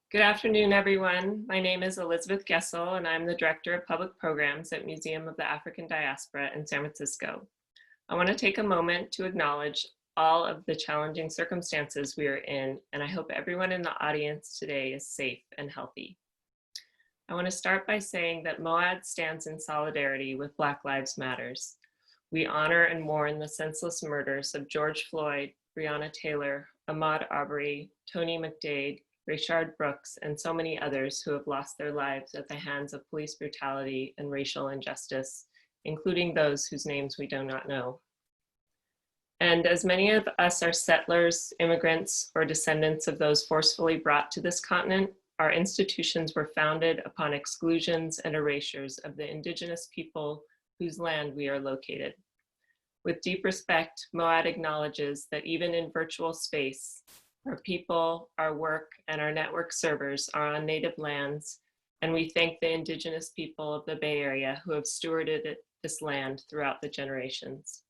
Good afternoon, everyone. My name is Elizabeth Gessel, and I'm the Director of Public Programs at Museum of the African Diaspora in San Francisco. I want to take a moment to acknowledge all of the challenging circumstances we are in, and I hope everyone in the audience today is safe and healthy. I want to start by saying that MOAD stands in solidarity with Black Lives Matters. We honor and mourn the senseless murders of George Floyd, Breonna Taylor, Ahmaud Arbery, Tony McDade, Rayshard Brooks, and so many others who have lost their lives at the hands of police brutality and racial injustice, including those whose names we do not know. And as many of us are settlers, immigrants, or descendants of those forcefully brought to this continent, our institutions were founded upon exclusions and erasures of the indigenous people whose land we are located. With deep respect, MOAD acknowledges that even in virtual space, our people, our work, and our network servers are on native lands, and we thank the indigenous people of the Bay Area who have stewarded this land throughout the generations.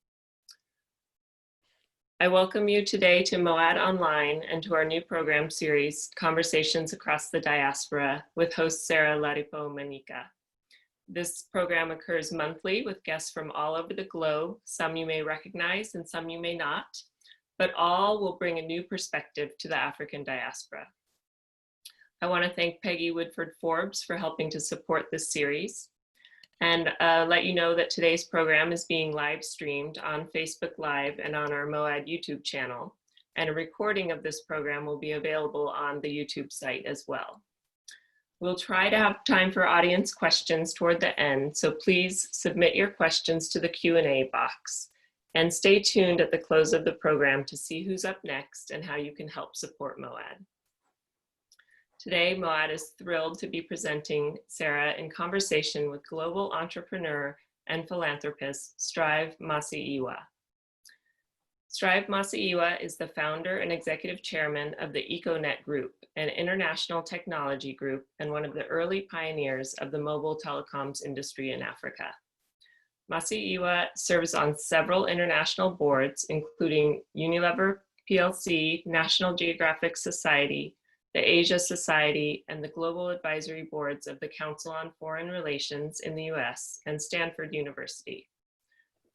I welcome you today to MOAD Online and to our new program series, Conversations Across the Diaspora, with host Sarah Ladipo Manyika. This program occurs monthly with guests from all over the globe. Some you may recognize and some you may not, but all will bring a new perspective to the African diaspora. I want to thank Peggy Woodford Forbes for helping to support this series, and let you know that today's program is being live streamed on Facebook Live and on our MOAD YouTube channel, and a recording of this program will be available on the YouTube site as well. We'll try to have time for audience questions toward the end, so please submit your questions to the Q&A box. And stay tuned at the close of the program to see who's up next and how you can help support MOAD. Today, MOAD is thrilled to be presenting Sarah in conversation with global entrepreneur and philanthropist Strive Masiyiwa. Strive Masiyiwa is the founder and executive chairman of the Econet Group, an international technology group and one of the early pioneers of the mobile telecoms industry in Africa. Masiyiwa serves on several international boards, including Unilever Plc, National Geographic Society, the Asia Society, and the Global Advisory Boards of the Council on Foreign Relations in the US and Stanford University.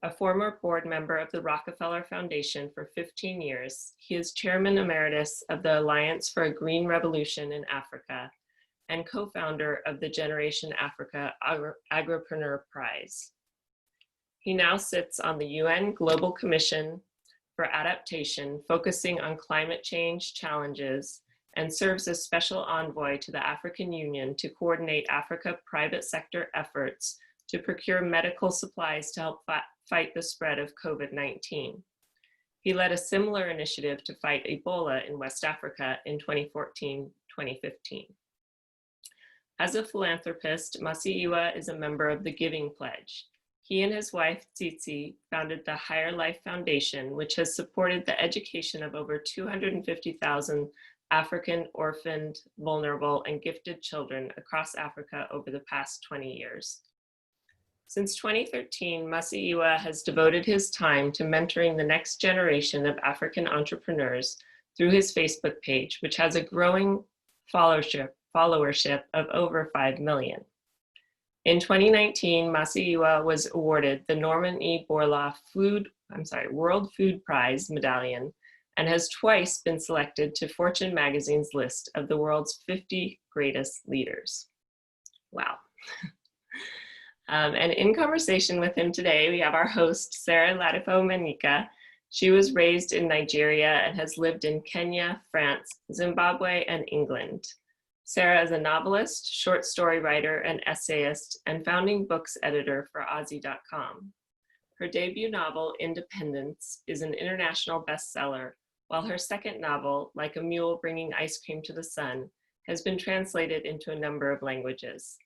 A former board member of the Rockefeller Foundation for 15 years, he is Chairman Emeritus of the Alliance for a Green Revolution in Africa and co-founder of the Generation Africa Agripreneur Prize. He now sits on the UN Global Commission for Adaptation, focusing on climate change challenges, and serves as Special Envoy to the African Union to coordinate Africa private sector efforts to procure medical supplies to help fight the spread of COVID-19. He led a similar initiative to fight Ebola in West Africa in 2014-2015. As a philanthropist, Masiyiwa is a member of the Giving Pledge. He and his wife, Tsitsi, founded the Higher Life Foundation, which has supported the education of over 250,000 African orphaned, vulnerable, and gifted children across Africa over the past 20 years. Since 2013, Masiyiwa has devoted his time to mentoring the next generation of African entrepreneurs through his Facebook page, which has a growing followership of over 5 million. In 2019, Masiyiwa was awarded the Norman E. Borlaug World Food Prize medallion and has twice been selected to Fortune magazine's list of the world's 50 greatest leaders. Wow. And in conversation with him today, we have our host, Sarah Ladipo Manyika. She was raised in Nigeria and has lived in Kenya, France, Zimbabwe, and England. Sarah is a novelist, short story writer, and essayist, and founding books editor for Aussie.com. Her debut novel, Independence, is an international bestseller, while her second novel, Like a Mule Bringing Ice Cream to the Sun, has been translated into a number of languages.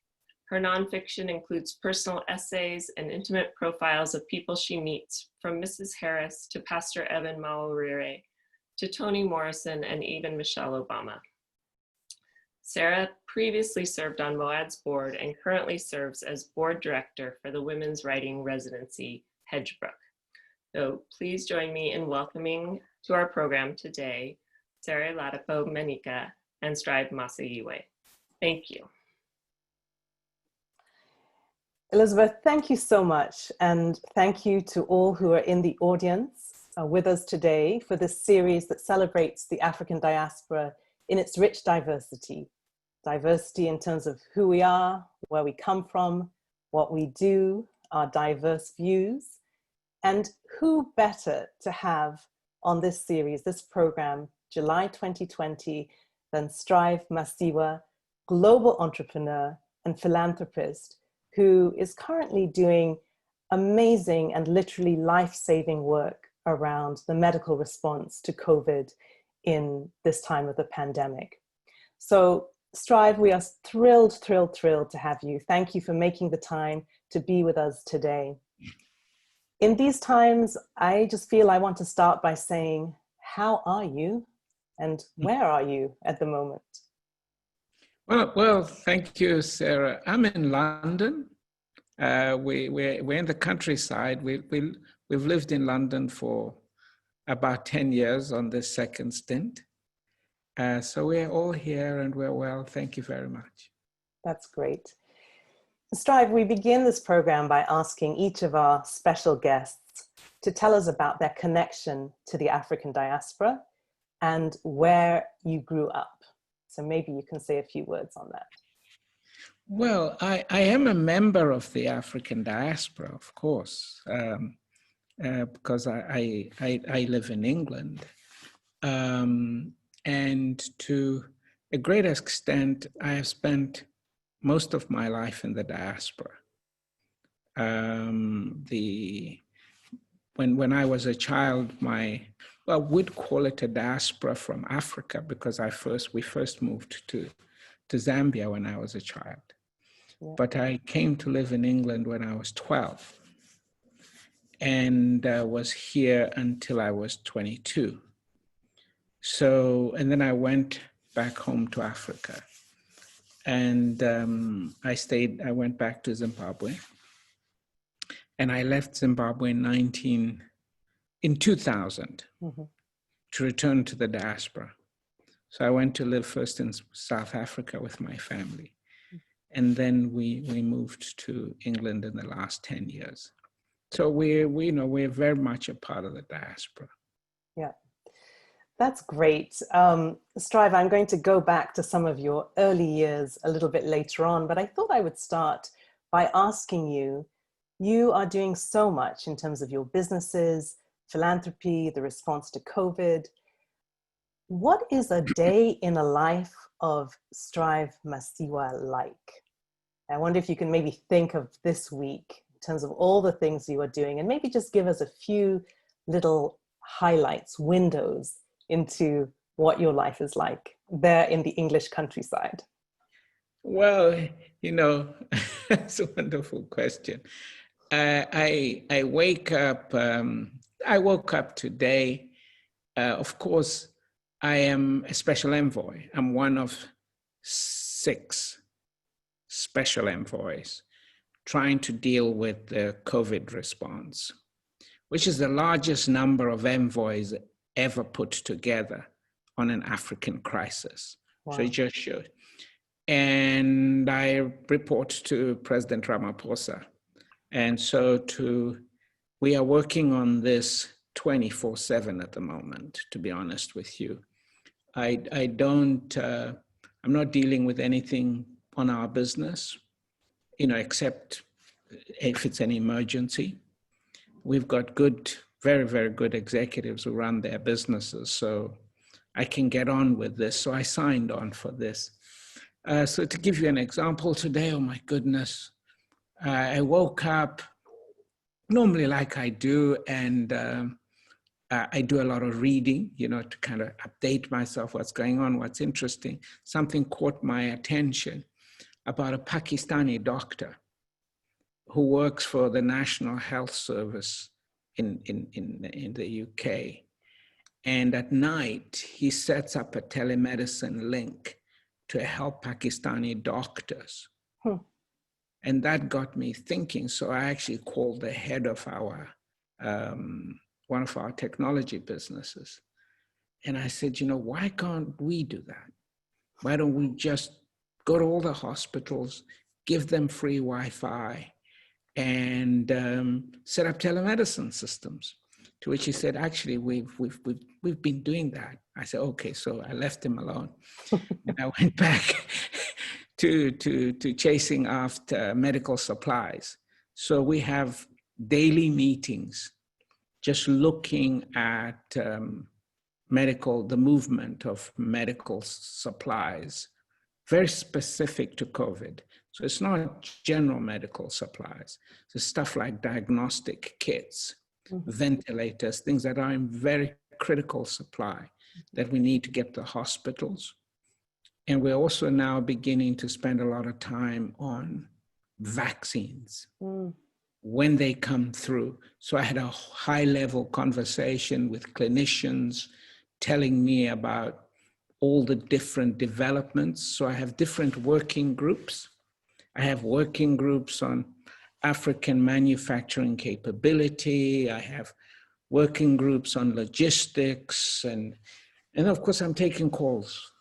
Her nonfiction includes personal essays and intimate profiles of people she meets, from Mrs. Harris to Pastor Evan Mawarire, to Toni Morrison and even Michelle Obama. Sarah previously served on MOAD's board and currently serves as board director for the Women's Writing Residency, Hedgebrook. So please join me in welcoming to our program today, Sarah Ladipo Manyika. and Strive Masiyiwa. Thank you. Elizabeth, thank you so much. And thank you to all who are in the audience with us today for this series that celebrates the African diaspora in its rich diversity. Diversity in terms of who we are, where we come from, what we do, our diverse views, and who better to have on this series, this program, July 2020, than Strive Masiyiwa, global entrepreneur and philanthropist, who is currently doing amazing and literally life-saving work around the medical response to COVID in this time of the pandemic. So Strive, we are thrilled to have you. Thank you for making the time to be with us today. In these times, I just feel I want to start by saying, how are you and where are you at the moment? Well, thank you, Sarah. I'm in London. We're in the countryside. We've lived in London for about 10 years on this second stint. So we're all here and we're well. Thank you very much. That's great. Strive, we begin this program by asking each of our special guests to tell us about their connection to the African diaspora and where you grew up. So maybe you can say a few words on that. Well, I am a member of the African diaspora, of course, because I live in England. And to a great extent, I have spent most of my life in the diaspora. When I was a child, we'd call it a diaspora from Africa because we first moved to Zambia when I was a child. Yeah. But I came to live in England when I was 12 and was here until I was 22. So, and then I went back home to Africa and I went back to Zimbabwe and I left Zimbabwe in 2000 to return to the diaspora. So I went to live first in South Africa with my family. And then we moved to England in the last 10 years. So we're very much a part of the diaspora. Yeah, that's great. Strive, I'm going to go back to some of your early years a little bit later on, but I thought I would start by asking you are doing so much in terms of your businesses, philanthropy, the response to COVID. What is a day in a life of Strive Masiyiwa like? I wonder if you can maybe think of this week in terms of all the things you are doing and maybe just give us a few little highlights, windows into what your life is like there in the English countryside. Well, it's a wonderful question. I woke up today, of course, I am a special envoy. I'm one of 6 special envoys trying to deal with the COVID response, which is the largest number of envoys ever put together on an African crisis. Wow. So it just showed. And I report to President Ramaphosa. And so we are working on this 24/7 at the moment, to be honest with you. I'm not dealing with anything on our business, except if it's an emergency. We've got very, very good executives who run their businesses, so I can get on with this. So I signed on for this. So to give you an example today, oh my goodness, I woke up normally like I do, and I do a lot of reading, to kind of update myself, what's going on, what's interesting. Something caught my attention about a Pakistani doctor who works for the National Health Service in the UK. And at night, he sets up a telemedicine link to help Pakistani doctors. And that got me thinking. So I actually called the head of our one of our technology businesses. And I said, why can't we do that? Why don't we just go to all the hospitals, give them free Wi-Fi, and set up telemedicine systems? To which he said, actually, we've been doing that. I said, okay, so I left him alone. And I went back to chasing after medical supplies. So we have daily meetings, just looking at the movement of medical supplies, very specific to COVID. So it's not general medical supplies. So stuff like diagnostic kits, ventilators, things that are in very critical supply that we need to get to hospitals. And we're also now beginning to spend a lot of time on vaccines when they come through. So I had a high-level conversation with clinicians telling me about all the different developments. So I have different working groups. I have working groups on African manufacturing capability. I have working groups on logistics. And of course, I'm taking calls,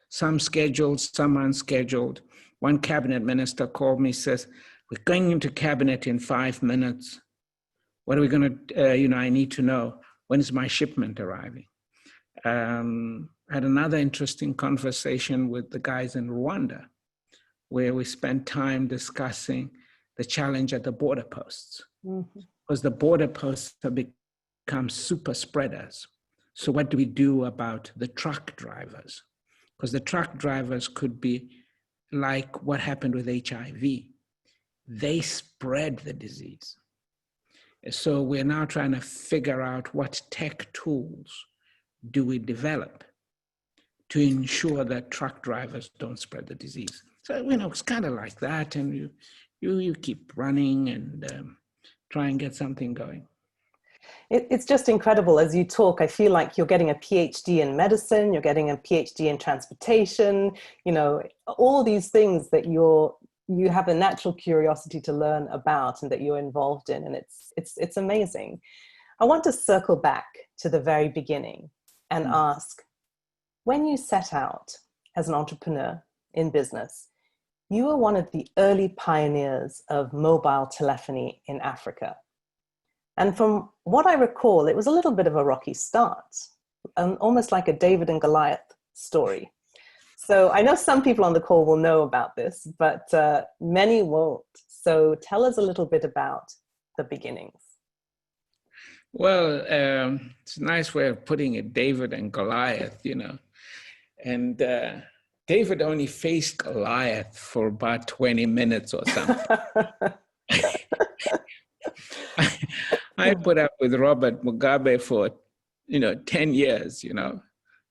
some scheduled, some unscheduled. One cabinet minister called me, says, we're going into cabinet in 5 minutes. What are we going to, I need to know, when is my shipment arriving? I had another interesting conversation with the guys in Rwanda, where we spent time discussing the challenge at the border posts. Because the border posts have become super spreaders. So what do we do about the truck drivers? Because the truck drivers could be like what happened with HIV. They spread the disease. So we're now trying to figure out what tech tools do we develop to ensure that truck drivers don't spread the disease. So, it's kind of like that, and you keep running and try and get something going. It's just incredible. As you talk, I feel like you're getting a PhD in medicine, you're getting a PhD in transportation, all these things that you have a natural curiosity to learn about and that you're involved in, and it's amazing. I want to circle back to the very beginning and ask, when you set out as an entrepreneur in business, you were one of the early pioneers of mobile telephony in Africa. And from what I recall, it was a little bit of a rocky start, almost like a David and Goliath story. So I know some people on the call will know about this, but many won't. So tell us a little bit about the beginnings. Well, it's a nice way of putting it, David and Goliath, And David only faced Goliath for about 20 minutes or something. I put up with Robert Mugabe for, 10 years,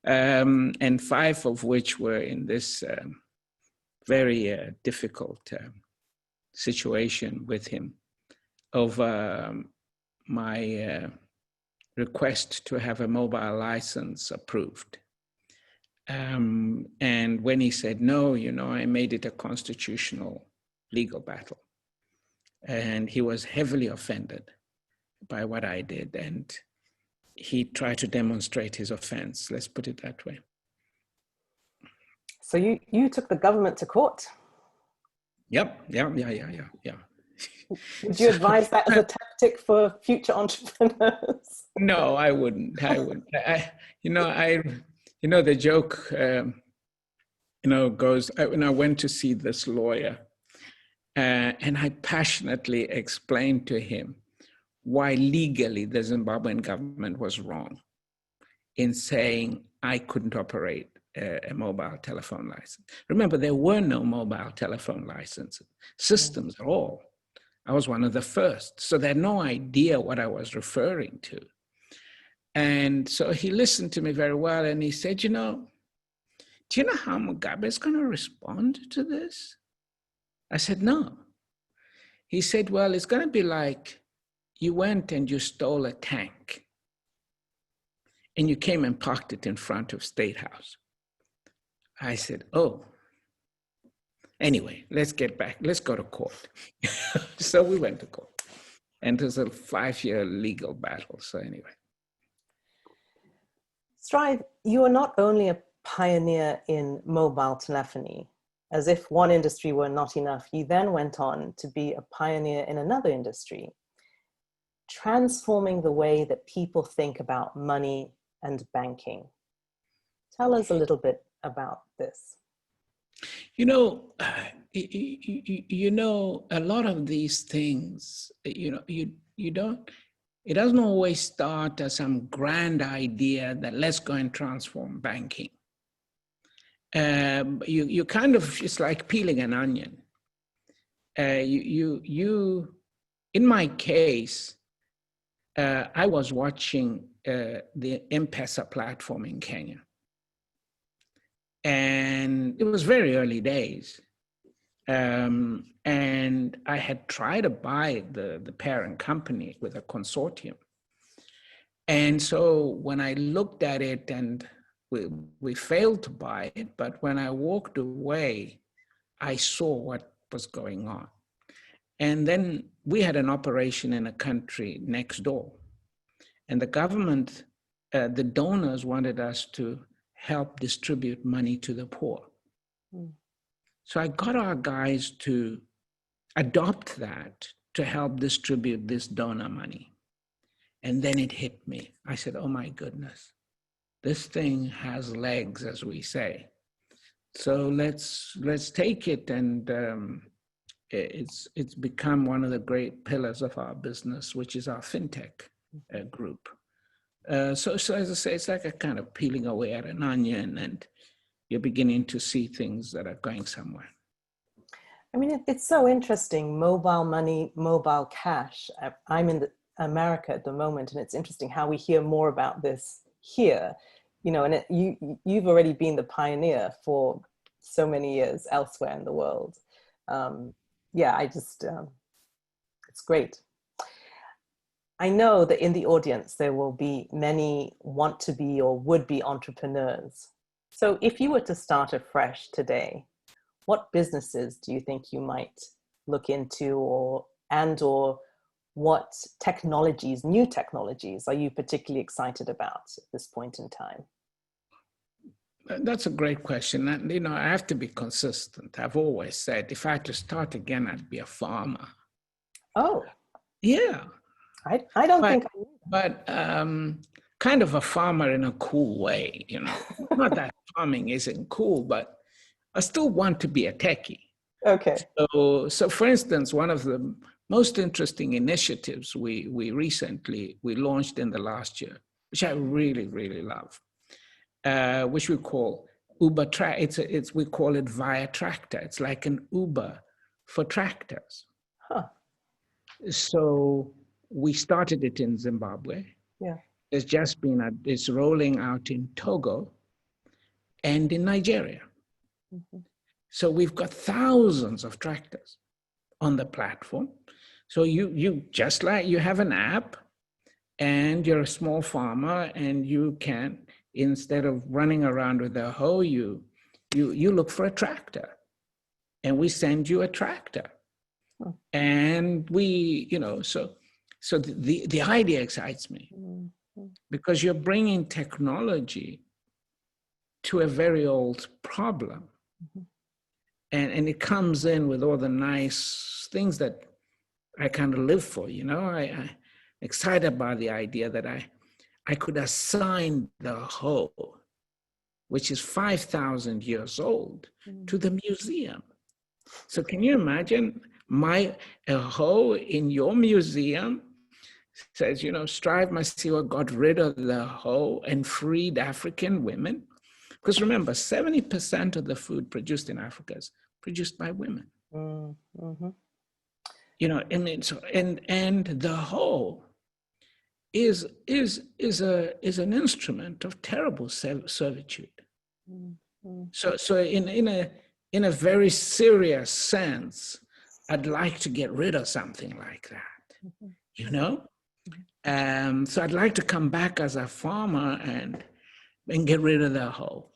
and 5 of which were in this very difficult situation with him over my request to have a mobile license approved. And when he said no, I made it a constitutional legal battle. And he was heavily offended by what I did. And he tried to demonstrate his offense, let's put it that way. So you took the government to court? Yep, yeah. Would you advise that as a tactic for future entrepreneurs? No, I wouldn't. The joke, goes, when I went to see this lawyer, and I passionately explained to him why legally the Zimbabwean government was wrong in saying I couldn't operate a mobile telephone license. Remember, there were no mobile telephone licenses, systems at all. I was one of the first, so they had no idea what I was referring to. And so he listened to me very well, and he said, do you know how Mugabe is going to respond to this? I said, no. He said, well, it's going to be like you went and you stole a tank and you came and parked it in front of State House. I said, oh. Anyway, let's get back. Let's go to court. So we went to court. And it was a 5-year legal battle. So anyway. Strive, you are not only a pioneer in mobile telephony. As if one industry were not enough, you then went on to be a pioneer in another industry, transforming the way that people think about money and banking. Tell us a little bit about this. You know, a lot of these things, you don't, it doesn't always start as some grand idea that let's go and transform banking. You kind of, it's like peeling an onion. In my case, I was watching the M-Pesa platform in Kenya. And it was very early days. And I had tried to buy the parent company with a consortium. And so when I looked at it, and we failed to buy it, but when I walked away, I saw what was going on. And then we had an operation in a country next door. And the government, the donors wanted us to help distribute money to the poor. Mm. So I got our guys to adopt that to help distribute this donor money. And then it hit me. I said, oh my goodness, this thing has legs, as we say. So let's take it, and it's become one of the great pillars of our business, which is our fintech group. So as I say, it's like a kind of peeling away at an onion, and you're beginning to see things that are going somewhere. I mean, it's so interesting, mobile money, mobile cash. I'm in America at the moment, and it's interesting how we hear more about this here. You know, and you've already been the pioneer for so many years elsewhere in the world. Yeah, it's great. I know that in the audience, there will be many want-to-be or would-be entrepreneurs. So if you were to start afresh today, what businesses do you think you might look into, or what technologies, new technologies, are you particularly excited about at this point in time? That's a great question. And, you know, I have to be consistent. I've always said, if I had to start again, I'd be a farmer. Oh. Yeah. I don't think I knew that. But kind of a farmer in a cool way, you know. Not that farming isn't cool, but I still want to be a techie. Okay. So for instance, one of the most interesting initiatives we launched in the last year, which I really, really love, which we call Uber we call it Via Tractor. It's like an Uber for tractors. Huh. So we started it in Zimbabwe. Yeah. It's rolling out in Togo and in Nigeria. Mm-hmm. So we've got thousands of tractors on the platform. So you just like you have an app, and you're a small farmer, and you can, instead of running around with a hoe, you look for a tractor, and we send you a tractor. Oh. And we, you know, so the idea excites me, mm-hmm. because you're bringing technology to a very old problem. Mm-hmm. And it comes in with all the nice things that I kind of live for, you know. I'm excited about the idea that I could assign the hoe, which is 5,000 years old, to the museum. So can you imagine a hoe in your museum says, you know, Strive Masiyiwa got rid of the hoe and freed African women? Because remember, 70% of the food produced in Africa is produced by women. Mm-hmm. You know, and the hoe is an instrument of terrible servitude. Mm-hmm. So in a very serious sense, I'd like to get rid of something like that. Mm-hmm. You know, so I'd like to come back as a farmer and get rid of the hoe.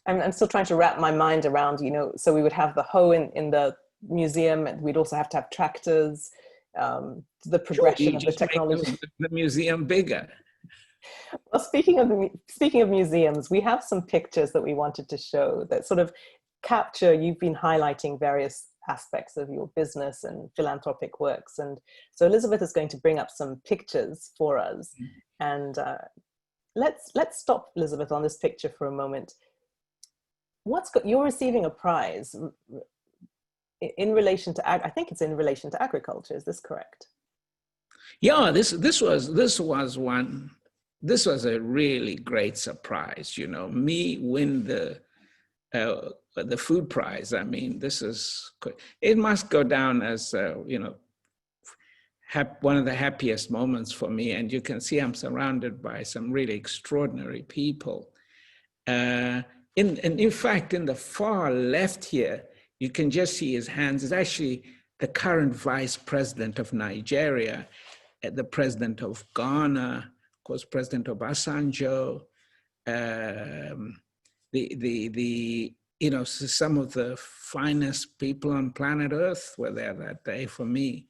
I'm still trying to wrap my mind around, you know, so we would have the hoe in the museum, and we'd also have to have tractors, the progression of the technology. Make the museum bigger. Well, speaking of museums, we have some pictures that we wanted to show that sort of capture, you've been highlighting various aspects of your business and philanthropic works. And so Elizabeth is going to bring up some pictures for us. And let's stop, Elizabeth, on this picture for a moment. You're receiving a prize in relation to, I think it's in relation to agriculture. Is this correct? Yeah, this was a really great surprise. You know, me win the food prize. I mean, it must go down as you know, one of the happiest moments for me. And you can see I'm surrounded by some really extraordinary people. In fact, in the far left here, you can just see his hands. It's actually the current vice president of Nigeria, the president of Ghana, of course, President Obasanjo, you know, some of the finest people on planet Earth were there that day for me.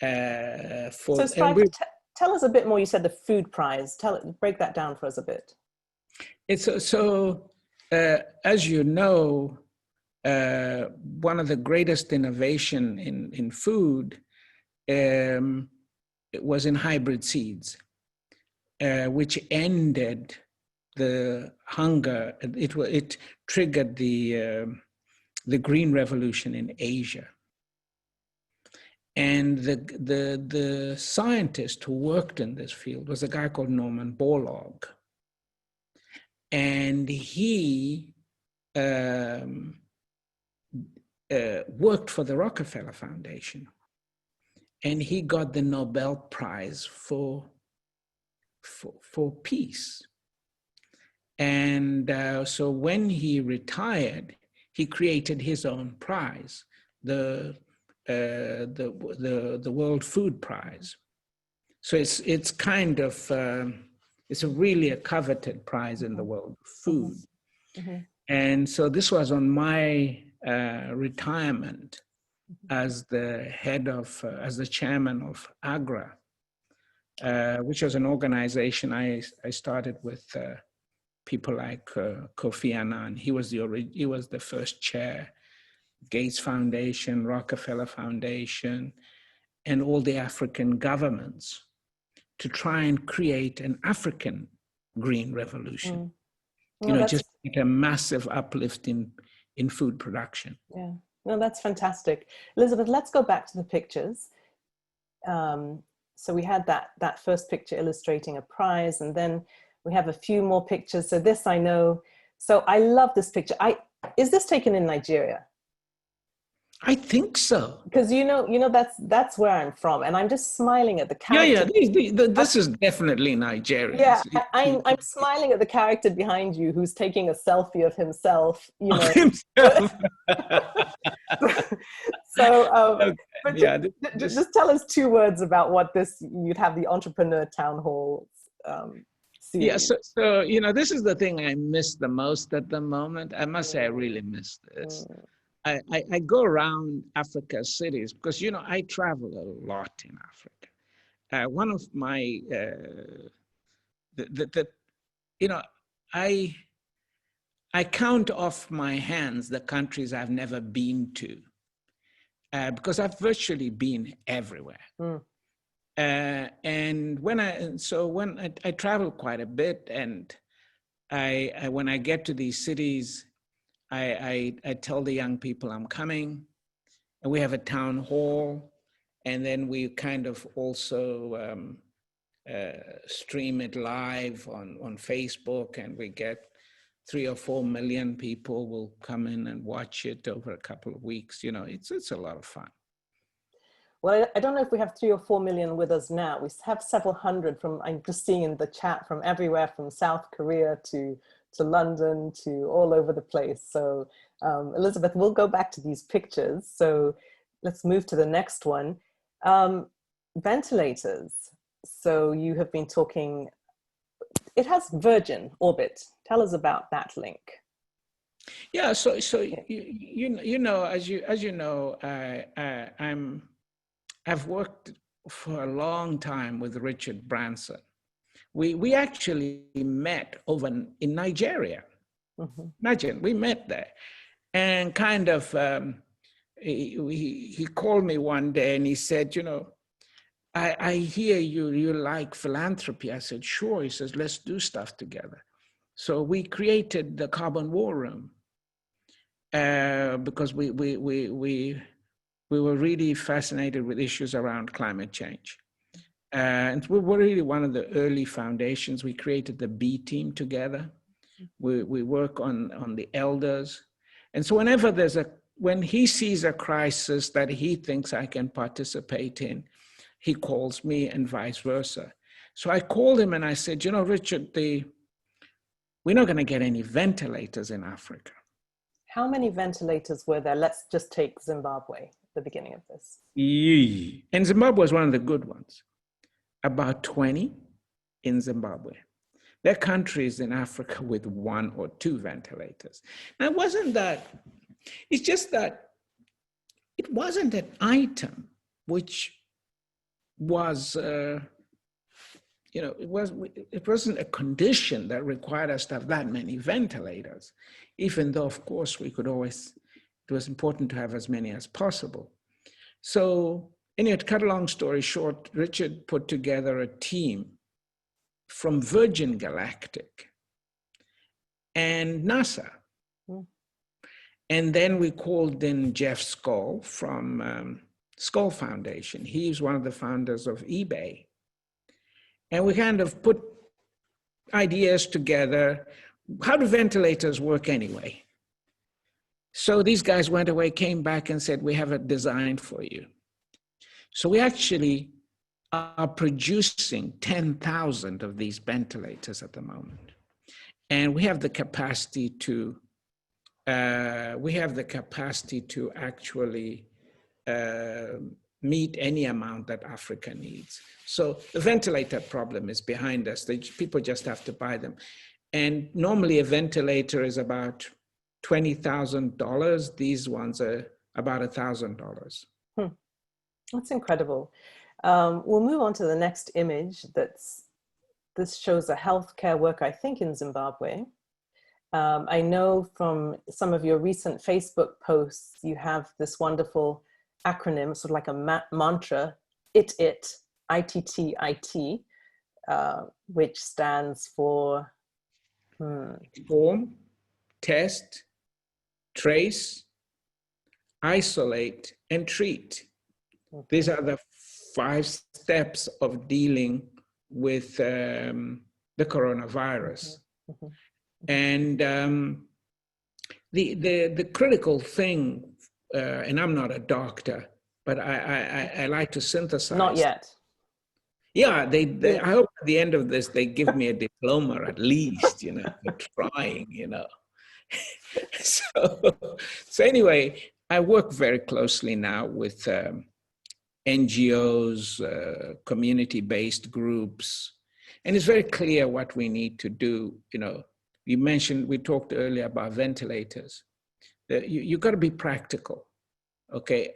So tell us a bit more. You said the food prize. Break that down for us a bit. As you know, one of the greatest innovation in food it was in hybrid seeds, which ended the hunger. It triggered the green revolution in Asia. And the scientist who worked in this field was a guy called Norman Borlaug. And he worked for the Rockefeller Foundation. And he got the Nobel Prize for peace. And so when he retired, he created his own prize, the World Food Prize. So it's kind of it's really a coveted prize in the world of food. Mm-hmm. And so this was on my retirement as the as the chairman of AGRA, which was an organization I started with people like Kofi Annan. He was the first chair. Gates Foundation, Rockefeller Foundation, and all the African governments to try and create an African green revolution. You know, just a massive uplift in food production. Yeah, no, that's fantastic. Elizabeth, let's go back to the pictures. So we had that first picture illustrating a prize, and then we have a few more pictures. So this I know. So I love this picture. Is this taken in Nigeria? I think so. Because you know that's where I'm from, and I'm just smiling at the character. Yeah. This is definitely Nigerian. Yeah, I'm smiling at the character behind you who's taking a selfie of himself. You know. Himself. So, okay. but just tell us 2 words about what this. You'd have the entrepreneur town hall. Series. Yeah. So you know, this is the thing I miss the most at the moment. I must say, I really miss this. I go around Africa's cities because, you know, I travel a lot in Africa. One of my, you know, I count off my hands the countries I've never been to because I've virtually been everywhere. And when I travel quite a bit, and when I get to these cities, I tell the young people I'm coming, and we have a town hall, and then we kind of also stream it live on Facebook, and we get 3 or 4 million people will come in and watch it over a couple of weeks. You know, it's a lot of fun. Well, I don't know if we have 3 or 4 million with us now. We have several hundred I'm just seeing in the chat from everywhere, from South Korea to London, to all over the place. So Elizabeth, we'll go back to these pictures. So let's move to the next one. Ventilators. So you have been talking, it has Virgin Orbit. Tell us about that link. Yeah, so you know, as you know, I've worked for a long time with Richard Branson, We actually met over in Nigeria. Imagine, we met there. And kind of, he called me one day and he said, you know, I hear you like philanthropy. I said, sure. He says, let's do stuff together. So we created the Carbon War Room because we were really fascinated with issues around climate change. And we were really one of the early foundations. We created the B team together. We work on the elders. And so whenever when he sees a crisis that he thinks I can participate in, he calls me and vice versa. So I called him and I said, you know, Richard, we're not going to get any ventilators in Africa. How many ventilators were there? Let's just take Zimbabwe at the beginning of this. And Zimbabwe was one of the good ones. About 20 in Zimbabwe. There are countries in Africa with 1 or 2 ventilators. Now, it's just that it wasn't an item which was, it wasn't a condition that required us to have that many ventilators, even though, of course, it was important to have as many as possible. So, anyway, to cut a long story short, Richard put together a team from Virgin Galactic and NASA. And then we called in Jeff Skoll from Skoll Foundation. He's one of the founders of eBay. And we kind of put ideas together. How do ventilators work anyway? So these guys went away, came back and said, we have a design for you. So we actually are producing 10,000 of these ventilators at the moment. And we have the capacity to actually meet any amount that Africa needs. So the ventilator problem is behind us. People just have to buy them. And normally a ventilator is about $20,000. These ones are about $1,000. That's incredible. We'll move on to the next image. This shows a healthcare worker, I think in Zimbabwe. I know from some of your recent Facebook posts, you have this wonderful acronym, sort of like a mantra, ITT, which stands for? Inform, test, trace, isolate, and treat. Okay. These are the 5 steps of dealing with the coronavirus. Mm-hmm. And the critical thing, and I'm not a doctor, but I like to synthesize. Not yet. Yeah, I hope at the end of this, they give me a diploma at least, for trying, So anyway, I work very closely now with NGOs, community-based groups, and it's very clear what we need to do. We talked earlier about ventilators. You got to be practical, okay?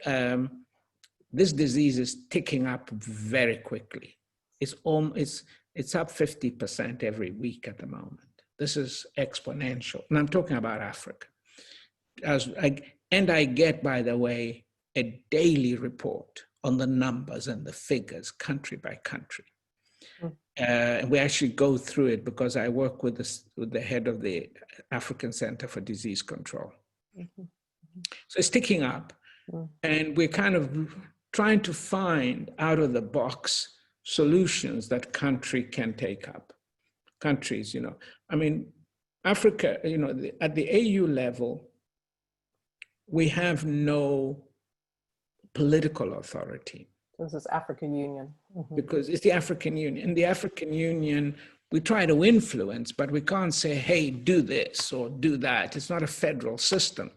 This disease is ticking up very quickly. It's up 50% every week at the moment. This is exponential, and I'm talking about Africa. I get, by the way, a daily report on the numbers and the figures, country by country. And we actually go through it because I work with the head of the African Center for Disease Control. Mm-hmm. So it's ticking up, and we're kind of trying to find out of the box solutions that country can take up. Countries, Africa, at the AU level, we have no political authority. This is African Union. Mm-hmm. Because it's the African Union. In the African Union, we try to influence, but we can't say, hey, do this or do that. It's not a federal system.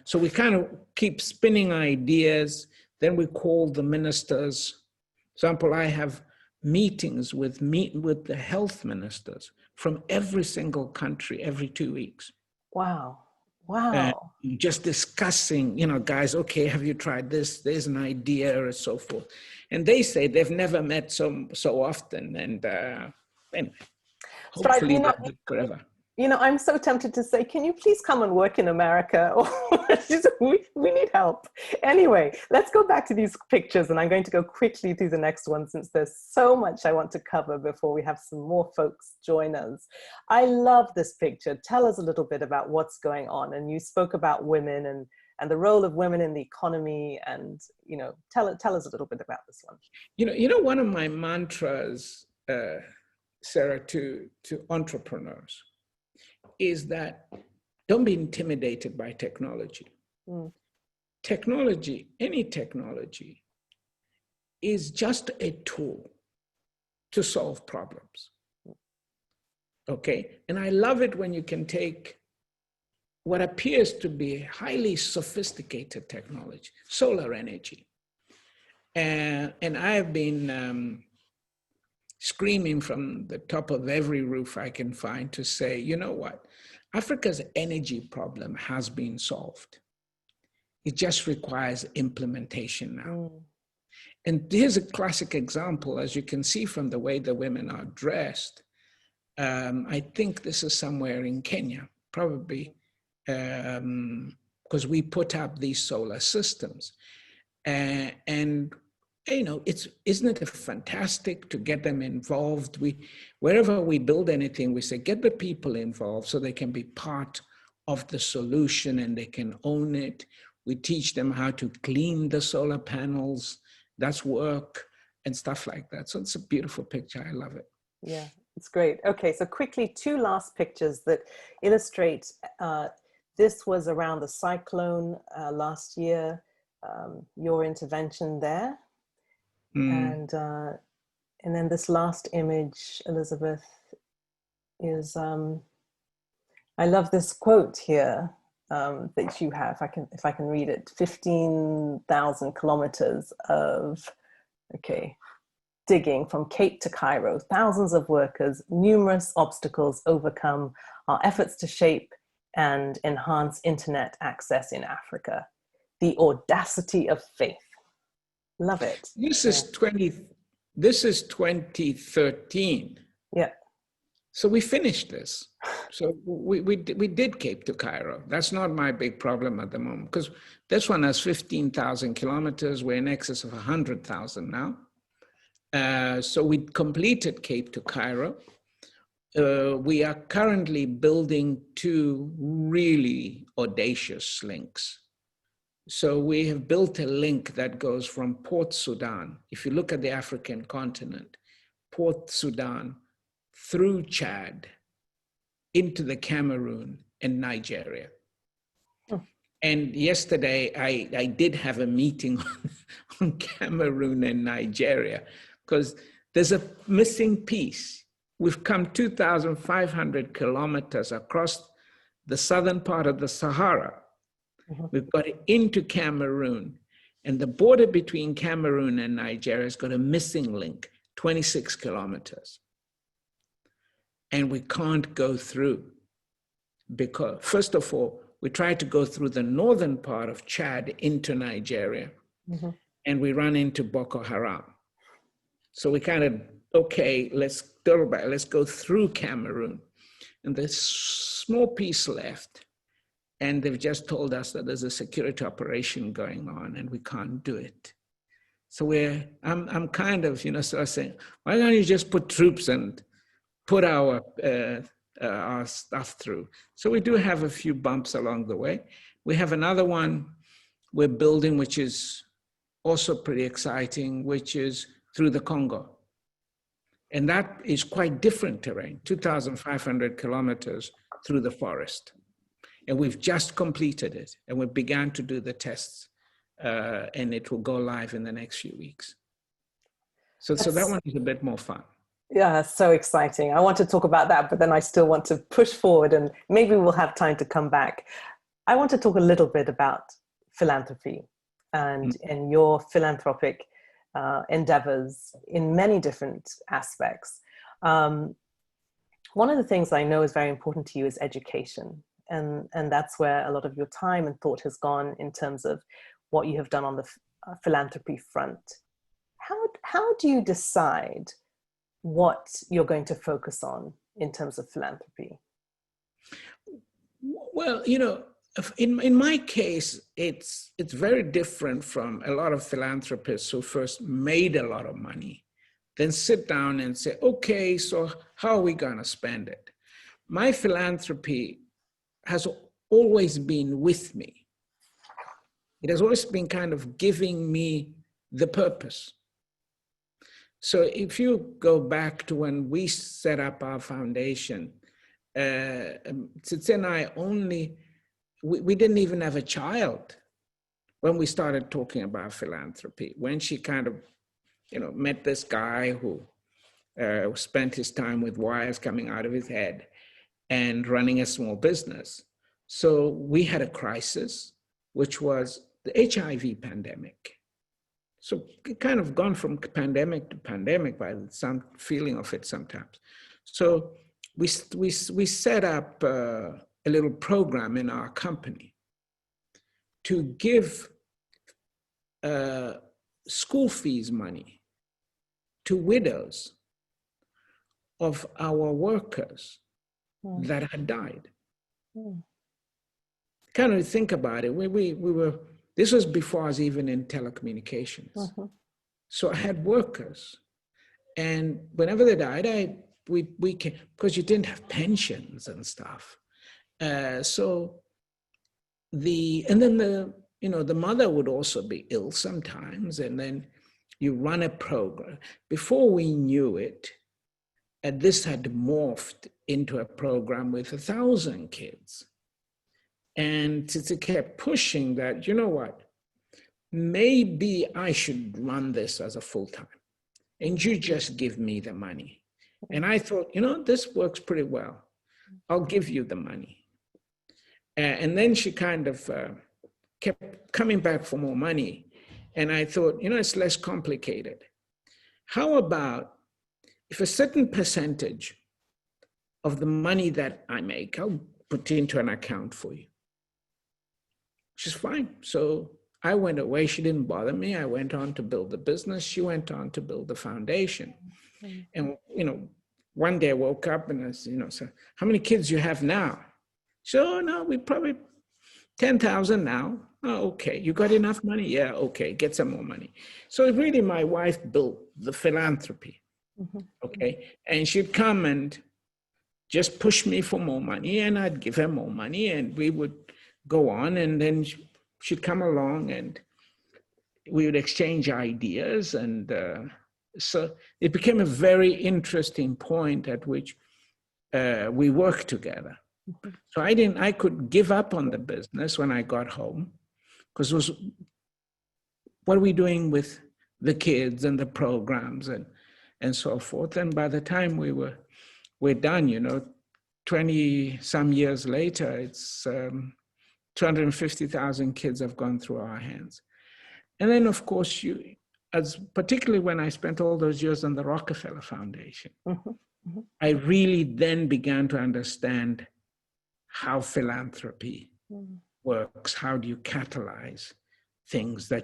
So we kind of keep spinning ideas. Then we call the ministers. For example, I have meetings with the health ministers from every single country every 2 weeks. Wow. Wow. Just discussing, guys, okay, have you tried this? There's an idea, or so forth. And they say they've never met so often. And Anyway, Stripe, hopefully they'll live forever. I'm so tempted to say, can you please come and work in America? we need help. Anyway, let's go back to these pictures, and I'm going to go quickly through the next one since there's so much I want to cover before we have some more folks join us. I love this picture. Tell us a little bit about what's going on. And you spoke about women and the role of women in the economy, and tell us a little bit about this one. One of my mantras, Sarah, to entrepreneurs is that don't be intimidated by technology. Technology, any technology, is just a tool to solve problems. Okay? And I love it when you can take what appears to be highly sophisticated technology, solar energy. And I have been screaming from the top of every roof I can find to say, you know what? Africa's energy problem has been solved. It just requires implementation now. And here's a classic example, as you can see from the way the women are dressed. I think this is somewhere in Kenya, probably, because we put up these solar systems. And isn't it fantastic to get them involved? Wherever we build anything, we say, get the people involved so they can be part of the solution and they can own it. We teach them how to clean the solar panels. That's work and stuff like that. So it's a beautiful picture. I love it. Yeah, it's great. Okay, so quickly, two last pictures that illustrate, this was around the cyclone last year, your intervention there. And then this last image, Elizabeth, is, I love this quote here that you have, if I can read it, 15,000 kilometers of, digging from Cape to Cairo, thousands of workers, numerous obstacles overcome, our efforts to shape and enhance internet access in Africa, the audacity of faith. Love it. This is 2013. Yeah. So we finished this. So we did Cape to Cairo. That's not my big problem at the moment, because this one has 15,000 kilometers. We're in excess of 100,000 now. So we completed Cape to Cairo. We are currently building 2 really audacious links. So we have built a link that goes from Port Sudan. If you look at the African continent, Port Sudan through Chad into the Cameroon and Nigeria. And yesterday I did have a meeting on Cameroon and Nigeria because there's a missing piece. We've come 2,500 kilometers across the southern part of the Sahara. We've got into Cameroon, and the border between Cameroon and Nigeria has got a missing link, 26 kilometers. And we can't go through because, first of all, we tried to go through the northern part of Chad into Nigeria, and we run into Boko Haram. So we kind of, let's go through Cameroon. And there's a small piece left. And they've just told us that there's a security operation going on and we can't do it. So I'm kind of, sort of saying, why don't you just put troops and put our stuff through? So we do have a few bumps along the way. We have another one we're building, which is also pretty exciting, which is through the Congo. And that is quite different terrain, 2,500 kilometers through the forest. And we've just completed it, and we began to do the tests, and it will go live in the next few weeks. So that one is a bit more fun. Yeah, so exciting. I want to talk about that, but then I still want to push forward, and maybe we'll have time to come back. I want to talk a little bit about philanthropy and your philanthropic endeavors in many different aspects. One of the things I know is very important to you is education. And that's where a lot of your time and thought has gone in terms of what you have done on the philanthropy front. How do you decide what you're going to focus on in terms of philanthropy? Well, in my case, it's very different from a lot of philanthropists who first made a lot of money, then sit down and say, okay, so how are we going to spend it? My philanthropy has always been with me. It has always been kind of giving me the purpose. So if you go back to when we set up our foundation, Tsitsi and I we didn't even have a child when we started talking about philanthropy. When she kind of, met this guy who spent his time with wires coming out of his head and running a small business. So we had a crisis, which was the HIV pandemic. So it kind of gone from pandemic to pandemic by some feeling of it sometimes. So we set up a little program in our company to give school fees money to widows of our workers that had died. Kind of think about it. We were, this was before I was even in telecommunications. So I had workers, and whenever they died, we came, because you didn't have pensions and stuff. And then the mother would also be ill sometimes, and then you run a program. Before we knew it, this had morphed into a program with 1,000 kids. And Tsitsi kept pushing that, you know what, maybe I should run this as a full-time, and you just give me the money. And I thought, this works pretty well. I'll give you the money. And then she kind of kept coming back for more money. And I thought, it's less complicated. How about if a certain percentage of the money that I make, I'll put into an account for you? She's fine. So I went away. She didn't bother me. I went on to build the business. She went on to build the foundation. And, one day I woke up and I said, so how many kids you have now? So, no, we probably 10,000 now. Oh, okay. You got enough money? Yeah, okay. Get some more money. So really my wife built the philanthropy. Okay. And she'd come and just push me for more money, and I'd give her more money, and we would go on, and then she'd come along and we would exchange ideas. And so it became a very interesting point at which we worked together. So I could give up on the business when I got home, because it was, what are we doing with the kids and the programs and so forth. And by the time we're done, 20 some years later, it's 250,000 kids have gone through our hands. And then of course, particularly when I spent all those years on the Rockefeller Foundation, I really then began to understand how philanthropy works. How do you catalyze things the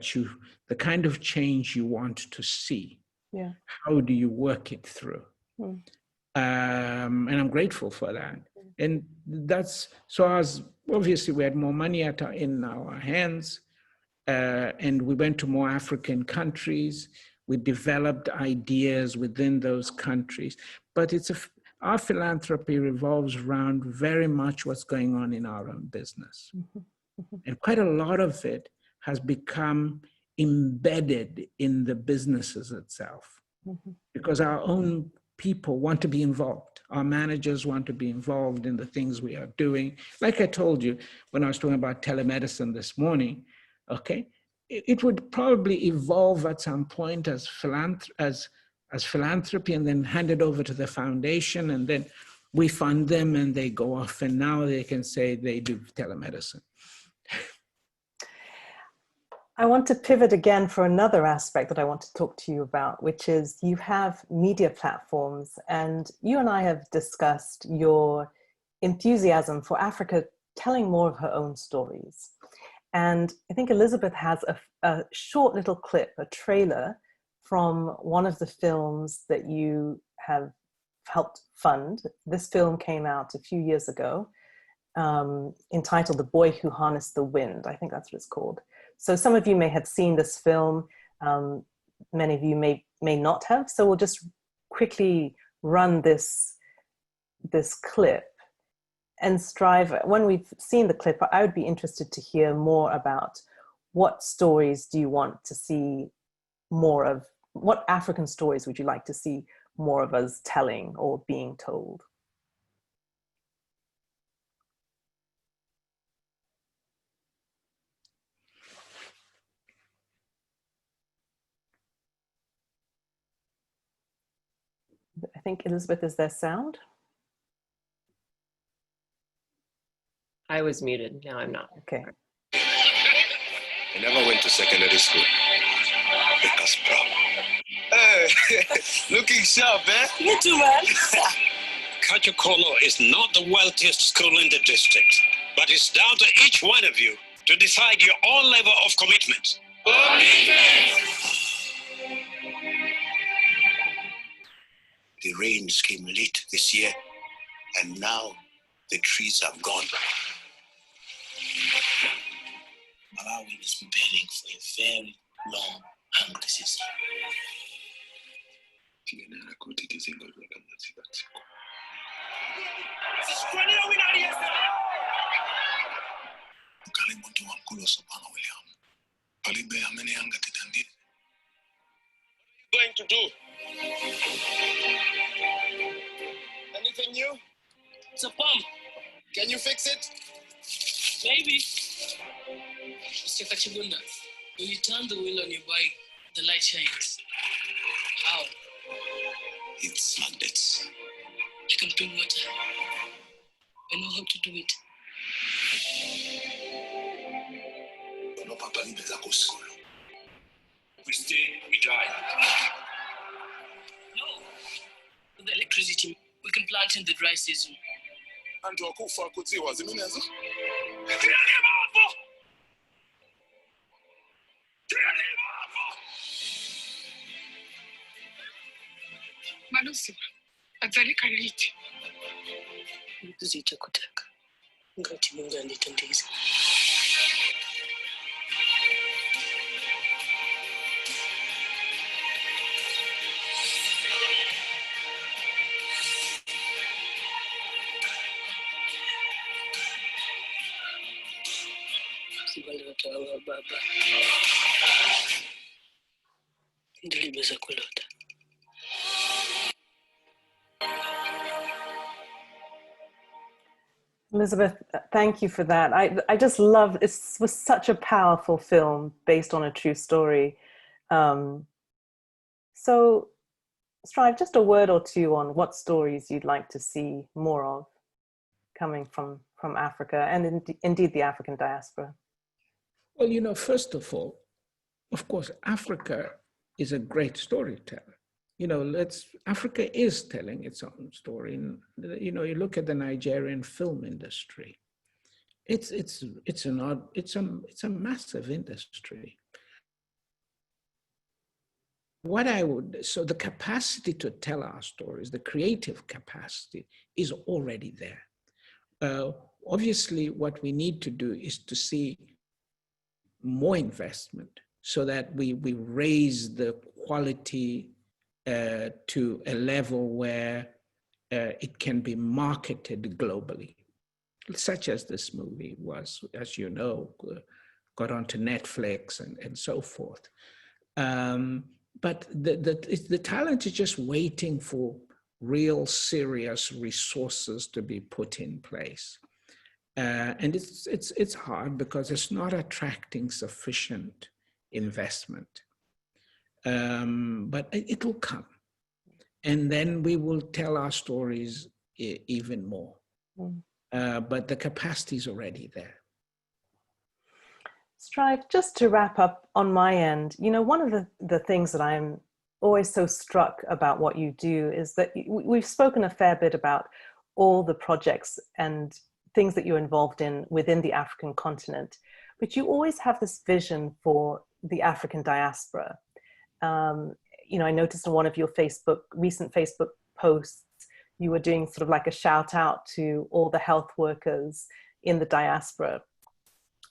kind of change you want to see? Yeah. How do you work it through? And I'm grateful for that. And obviously we had more money in our hands, and we went to more African countries. We developed ideas within those countries, but our philanthropy revolves around very much what's going on in our own business. And quite a lot of it has become embedded in the businesses itself, because our own people want to be involved. Our managers want to be involved in the things we are doing. Like I told you when I was talking about telemedicine this morning, okay, it would probably evolve at some point as philanthropy, and then hand it over to the foundation, and then we fund them and they go off, and now they can say they do telemedicine. I want to pivot again for another aspect that I want to talk to you about, which is you have media platforms, and you and I have discussed your enthusiasm for Africa telling more of her own stories. And I think Elizabeth has a short little clip, a trailer from one of the films that you have helped fund. This film came out a few years ago, entitled The Boy Who Harnessed the Wind. I think that's what it's called. So some of you may have seen this film. Many of you may not have. So we'll just quickly run this clip and strive. When we've seen the clip, I would be interested to hear more about what stories do you want to see more of? What African stories would you like to see more of us telling or being told? I think, Elizabeth, is there sound? I was muted, now I'm not. Okay. I never went to secondary school. Make us proud. Hey, looking sharp, eh? You too, man. Kachokolo is not the wealthiest school in the district, but it's down to each one of you to decide your own level of commitment. The rains came late this year, and now the trees have gone. Malawi is preparing for a very long hunger season. What are you going to do? Anything new? It's a pump. Can you fix it? Maybe. Mr. Kachibunda, when you turn the wheel on your bike, the light shines. How? It's magnets. I can bring water. I know how to do it. We stay, we die. No. With the electricity, we can plant in the dry season. And to Akufa Kutsi was in Minazo. Malusi, adzalika liti. Zita kutaka. Ngati Mungu anditandiza. Sibali watawa baba. Ndilibeza kulota. Elizabeth, thank you for that. I just love, it was such a powerful film based on a true story. So Strive, just a word or two on what stories you'd like to see more of coming from Africa and indeed the African diaspora. Well, you know, first of all, of course, Africa is a great storyteller. You know, Africa is telling its own story. And, you know, you look at the Nigerian film industry. It's a massive industry. So the capacity to tell our stories, the creative capacity is already there. Obviously, what we need to do is to see more investment so that we raise the quality to a level where it can be marketed globally, such as this movie was, as you know, got onto Netflix and so forth. But the talent is just waiting for real serious resources to be put in place. And it's hard because it's not attracting sufficient investment. But it will come. And then we will tell our stories even more. But the capacity is already there. Strive, just to wrap up on my end, you know, one of the things that I'm always so struck about what you do is that we've spoken a fair bit about all the projects and things that you're involved in within the African continent, but you always have this vision for the African diaspora. You know, I noticed on one of your recent Facebook posts, you were doing sort of like a shout out to all the health workers in the diaspora,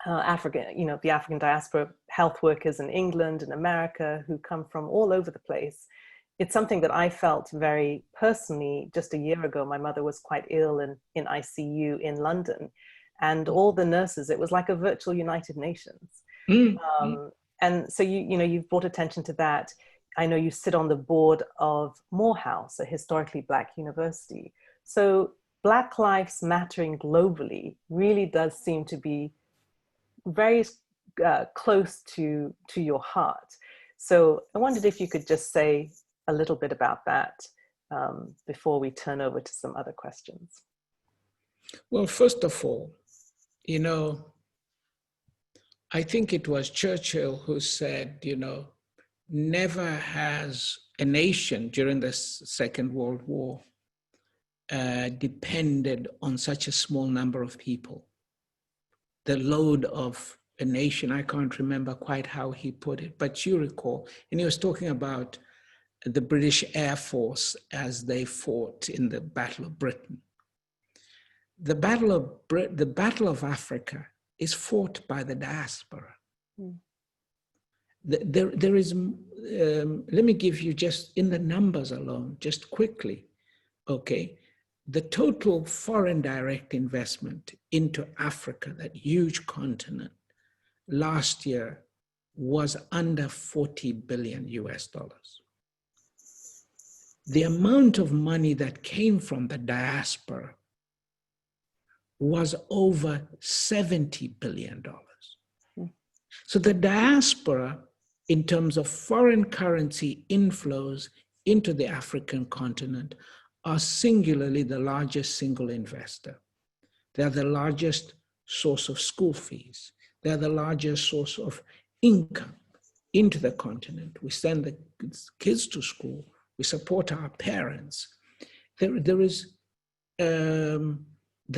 Africa, you know, the African diaspora health workers in England and America who come from all over the place. It's something that I felt very personally. Just a year ago, my mother was quite ill in ICU in London, and all the nurses, it was like a virtual United Nations. And so you know, you've brought attention to that. I know you sit on the board of Morehouse, a historically Black university. So Black lives mattering globally really does seem to be very close to your heart. So I wondered if you could just say a little bit about that before we turn over to some other questions. Well, first of all, you know, I think it was Churchill who said, you know, never has a nation during the Second World War depended on such a small number of people. The load of a nation, I can't remember quite how he put it, but you recall, and he was talking about the British Air Force as they fought in the Battle of Britain. The Battle of Africa is fought by the diaspora. There is, let me give you just in the numbers alone, just quickly, okay? The total foreign direct investment into Africa, that huge continent, last year was under 40 billion US dollars. The amount of money that came from the diaspora was over $70 billion. So the diaspora, in terms of foreign currency inflows into the African continent, are singularly the largest single investor. They're the largest source of school fees. They're the largest source of income into the continent. We send the kids to school. We support our parents. There is the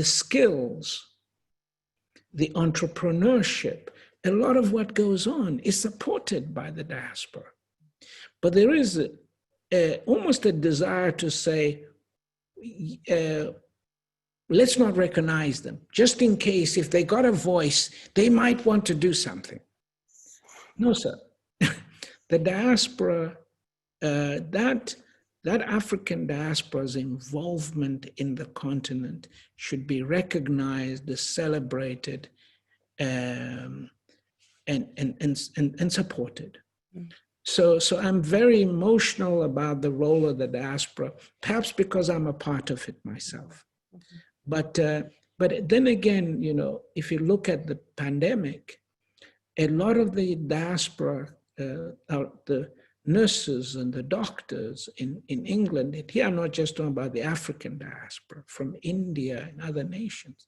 skills, the entrepreneurship. A lot of what goes on is supported by the diaspora. But there is almost a desire to say, let's not recognize them, just in case if they got a voice, they might want to do something. No, sir. The diaspora, that African diaspora's involvement in the continent should be recognized, celebrated, and supported. So I'm very emotional about the role of the diaspora, perhaps because I'm a part of it myself. But then again, you know, if you look at the pandemic, a lot of the diaspora, the nurses and the doctors in England, and here I'm not just talking about the African diaspora, from India and other nations,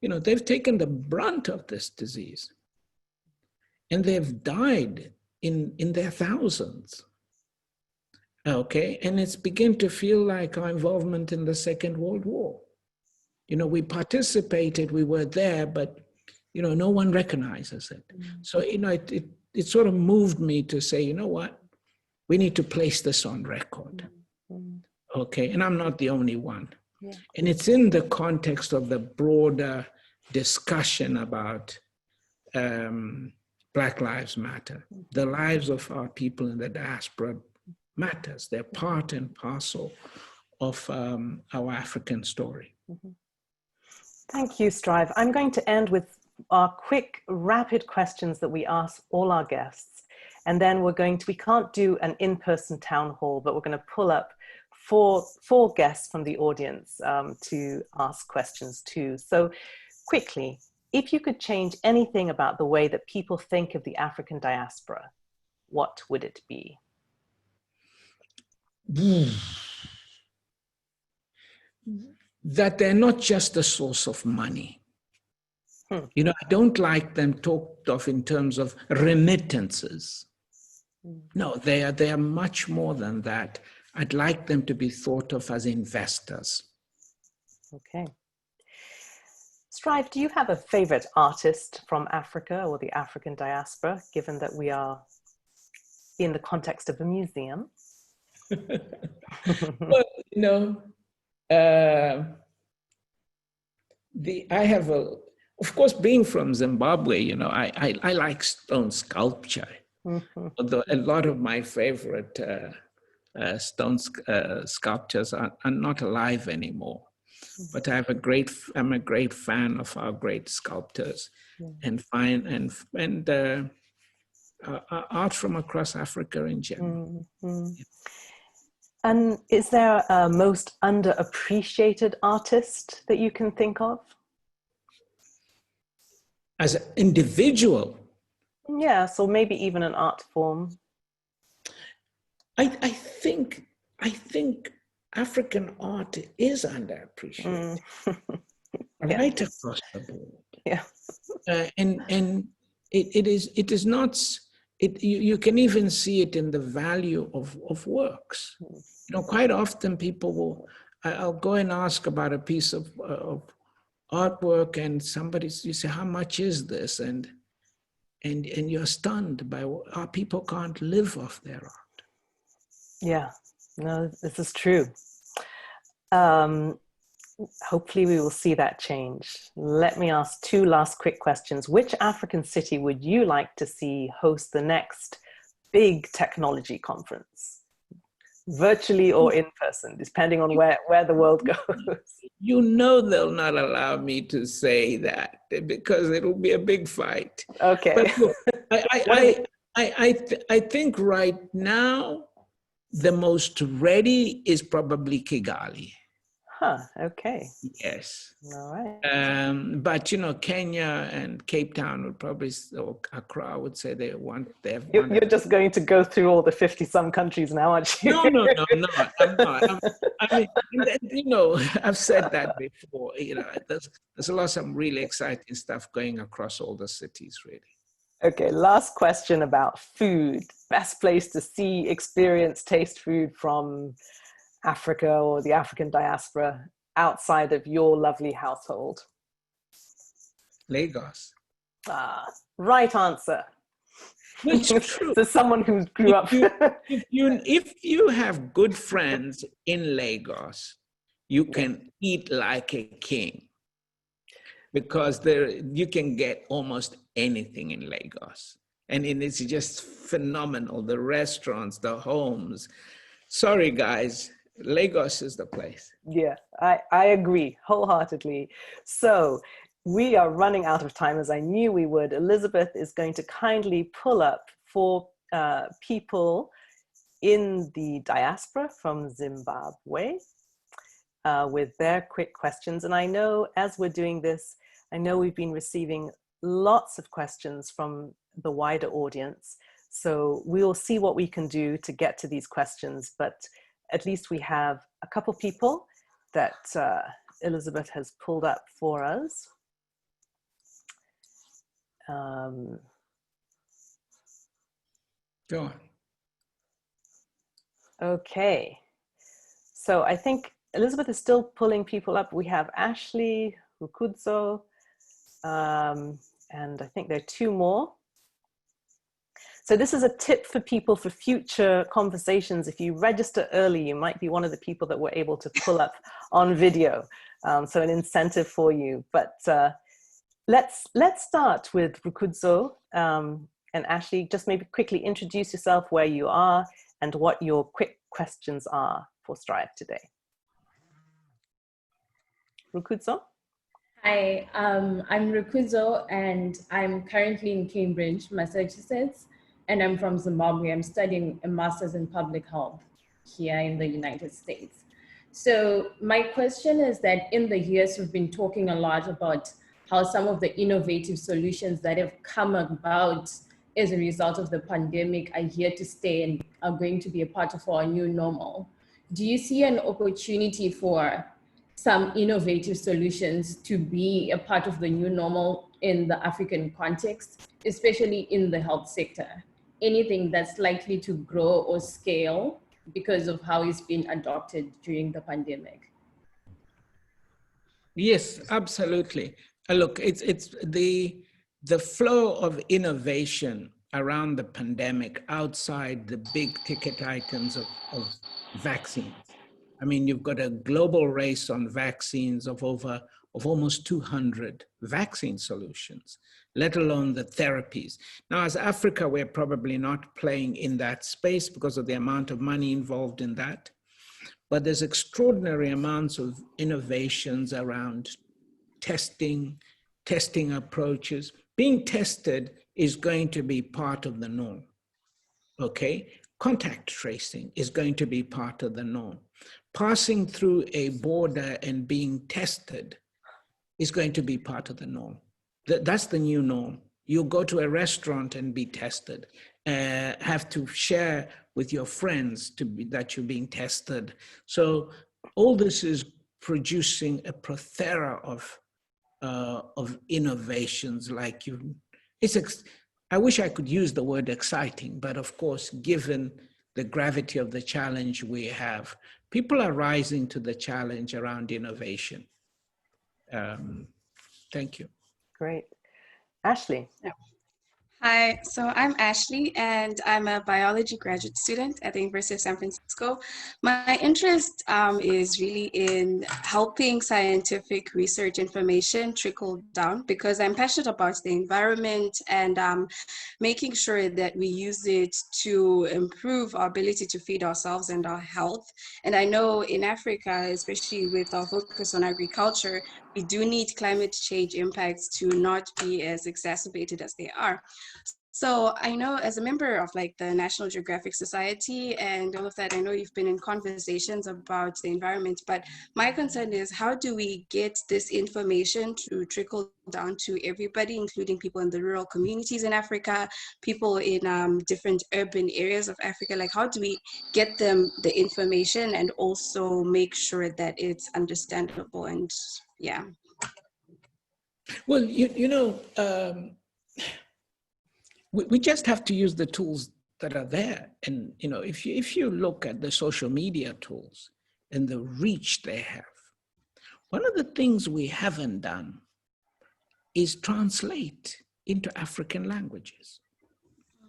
you know, they've taken the brunt of this disease and they've died in their thousands. Okay, and it's beginning to feel like our involvement in the Second World War. You know, we participated, we were there, but, you know, no one recognizes it. So, you know, it sort of moved me to say, you know what, we need to place this on record. Okay, and I'm not the only one. Yeah. And it's in the context of the broader discussion about Black Lives Matter. The lives of our people in the diaspora matters. They're part and parcel of our African story. Thank you, Strive. I'm going to end with our quick, rapid questions that we ask all our guests. And then we can't do an in-person town hall, but we're going to pull up four guests from the audience to ask questions too. So quickly, if you could change anything about the way that people think of the African diaspora, what would it be? That they're not just a source of money. You know, I don't like them talked of in terms of remittances. No, they are much more than that. I'd like them to be thought of as investors. Okay. Strive, do you have a favorite artist from Africa or the African diaspora, given that we are in the context of a museum? Well, you know, I have of course, being from Zimbabwe, you know, I like stone sculpture. Although a lot of my favorite stone sculptures are not alive anymore. But I'm a great fan of our great sculptors, and art from across Africa in general. And is there a most underappreciated artist that you can think of? As an individual? Yeah, so maybe even an art form. I think African art is underappreciated, right across the board. Yeah, and it is not. You can even see it in the value of works. You know, quite often people will. I'll go and ask about a piece of artwork, and you say, "How much is this?" And you're stunned by how people can't live off their art. Yeah, no, this is true. Hopefully we will see that change. Let me ask two last quick questions. Which African city would you like to see host the next big technology conference? Virtually or in person, depending on where the world goes. You know they'll not allow me to say that because it'll be a big fight. Okay. But look, I think right now, the most ready is probably Kigali. Huh, okay. Yes. All right. But, you know, Kenya and Cape Town would probably, or Accra would say You're just going to go through all the 50-some countries now, aren't you? No, I'm not. I mean, you know, I've said that before. You know, there's a lot of some really exciting stuff going across all the cities, really. Okay, last question about food. Best place to see, experience, taste food from Africa or the African diaspora outside of your lovely household? Lagos. Right answer. It's true. So someone who grew up. If you have good friends in Lagos, you can eat like a king, because you can get almost anything in Lagos. And it's just phenomenal. The restaurants, the homes. Sorry, guys. Lagos is the place. Yeah, I agree wholeheartedly. So we are running out of time, as I knew we would. Elizabeth is going to kindly pull up for people in the diaspora from Zimbabwe with their quick questions. And I know as we're doing this, I know we've been receiving lots of questions from the wider audience. So we'll see what we can do to get to these questions, but at least we have a couple people that Elizabeth has pulled up for us. Go on. Okay. So I think Elizabeth is still pulling people up. We have Ashley, Rukudzo, and I think there are two more. So this is a tip for people for future conversations. If you register early, you might be one of the people that we're able to pull up on video. So an incentive for you. But let's start with Rukudzo and Ashley. Just maybe quickly introduce yourself, where you are, and what your quick questions are for Strive today. Rukudzo? Hi, I'm Rukudzo, and I'm currently in Cambridge, Massachusetts, and I'm from Zimbabwe. I'm studying a master's in public health here in the United States. So my question is that in the US, we've been talking a lot about how some of the innovative solutions that have come about as a result of the pandemic are here to stay and are going to be a part of our new normal. Do you see an opportunity for some innovative solutions to be a part of the new normal in the African context, especially in the health sector? Anything that's likely to grow or scale because of how it's been adopted during the pandemic? Yes, absolutely. Look, it's the flow of innovation around the pandemic outside the big ticket items vaccines. I mean, you've got a global race on vaccines of almost 200 vaccine solutions, let alone the therapies. Now, as Africa, we're probably not playing in that space because of the amount of money involved in that. But there's extraordinary amounts of innovations around testing approaches. Being tested is going to be part of the norm, okay? Contact tracing is going to be part of the norm. Passing through a border and being tested is going to be part of the norm. That's the new norm. You go to a restaurant and be tested, have to share with your friends that you're being tested. So all this is producing a plethora of innovations like you. I wish I could use the word exciting, but of course, given the gravity of the challenge we have, people are rising to the challenge around innovation. Thank you. Great. Ashley. Yeah. Hi, so I'm Ashley, and I'm a biology graduate student at the University of San Francisco. My interest is really in helping scientific research information trickle down because I'm passionate about the environment and making sure that we use it to improve our ability to feed ourselves and our health. And I know in Africa, especially with our focus on agriculture, we do need climate change impacts to not be as exacerbated as they are. So I know as a member of like the National Geographic Society and all of that, I know you've been in conversations about the environment, but my concern is how do we get this information to trickle down to everybody, including people in the rural communities in Africa, people in different urban areas of Africa? Like how do we get them the information and also make sure that it's understandable? And yeah. Well, we just have to use the tools that are there. And if you look at the social media tools and the reach they have, one of the things we haven't done is translate into African languages.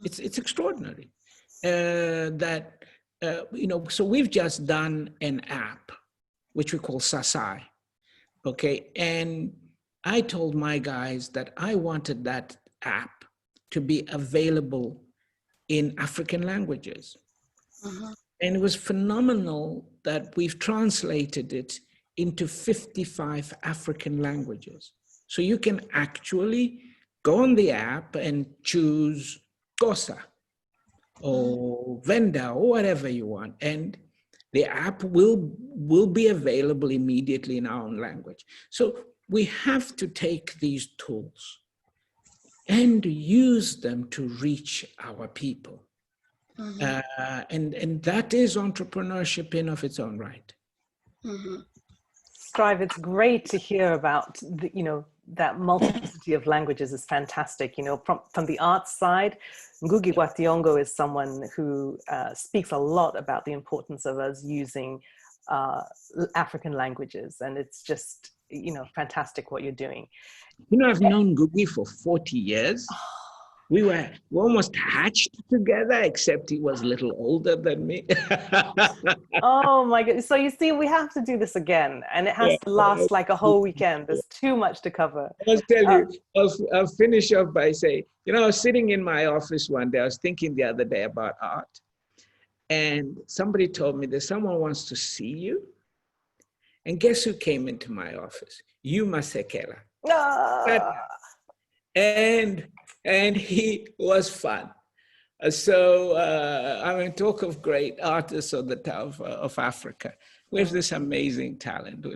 It's extraordinary that so we've just done an app which we call Sasai, okay? And I told my guys that I wanted that app to be available in African languages. Uh-huh. And it was phenomenal that we've translated it into 55 African languages. So you can actually go on the app and choose Xhosa or Venda or whatever you want. And the app will be available immediately in our own language. So we have to take these tools and use them to reach our people. Mm-hmm. And that is entrepreneurship in of its own right. Mm-hmm. Strive, it's great to hear about that multiplicity of languages is fantastic. From the arts side, Ngugi wa Thiong'o is someone who speaks a lot about the importance of us using African languages, and it's just fantastic what you're doing. I've known Ngugi for 40 years. We almost hatched together, except he was a little older than me. Oh my goodness. So you see, we have to do this again, and it has to last like a whole weekend. There's too much to cover. I'll tell you, I'll finish off by saying, I was sitting in my office one day, I was thinking the other day about art, and somebody told me that someone wants to see you. And guess who came into my office? Masekela. And he was fun. So talk of great artists of of Africa. We have this amazing talent.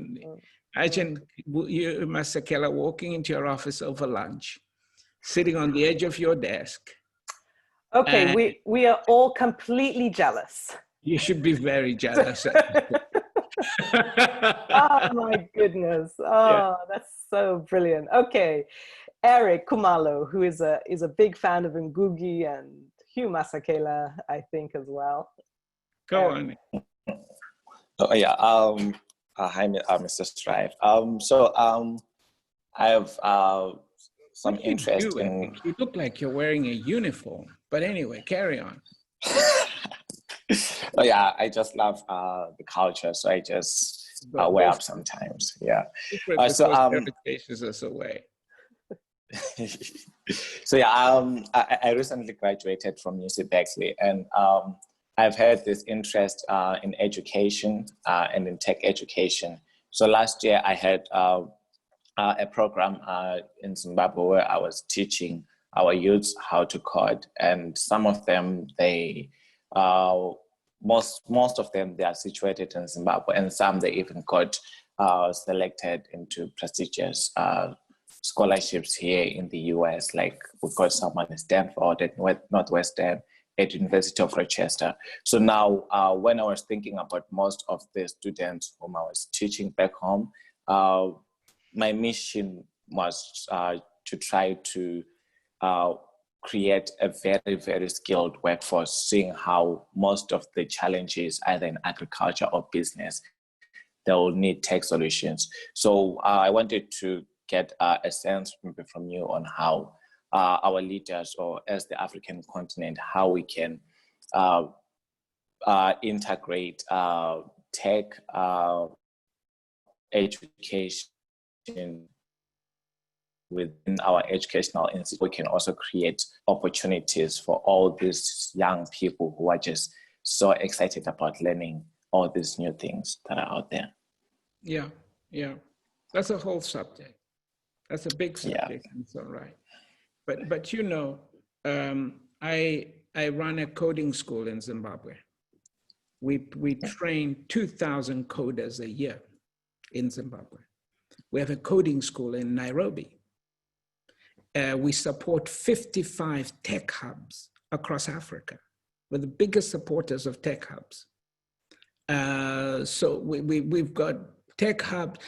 Imagine you, Masekela, walking into your office over lunch, sitting on the edge of your desk. Okay, we are all completely jealous. You should be very jealous. Oh my goodness. Oh, that's so brilliant. Okay. Eric Kumalo, who is a big fan of Ngugi and Hugh Masekela, I think, as well. Go on. Oh yeah. Hi, Mr. Strive. I have some interest in. You look like you're wearing a uniform, but anyway, carry on. Oh yeah, I just love the culture, so I just wear up sometimes. Yeah. So faces us away. So yeah, I recently graduated from UC Berkeley, and I've had this interest in education and in tech education. So last year I had a program in Zimbabwe where I was teaching our youths how to code, and some of them most of them they are situated in Zimbabwe, and some they even got selected into prestigious scholarships here in the US. Like we got someone in Stanford at Northwestern, at University of Rochester. So now when I was thinking about most of the students whom I was teaching back home, my mission was to try to create a very, very skilled workforce, seeing how most of the challenges, either in agriculture or business, they will need tech solutions. So I wanted to get a sense from you on how our leaders, or as the African continent, how we can integrate tech education within our educational institute. We can also create opportunities for all these young people who are just so excited about learning all these new things that are out there. Yeah, yeah. That's a whole subject. That's a big subject. Yeah. It's all right. But you know, I run a coding school in Zimbabwe. We train 2,000 coders a year in Zimbabwe. We have a coding school in Nairobi. We support 55 tech hubs across Africa. We're the biggest supporters of tech hubs. So we've got tech hubs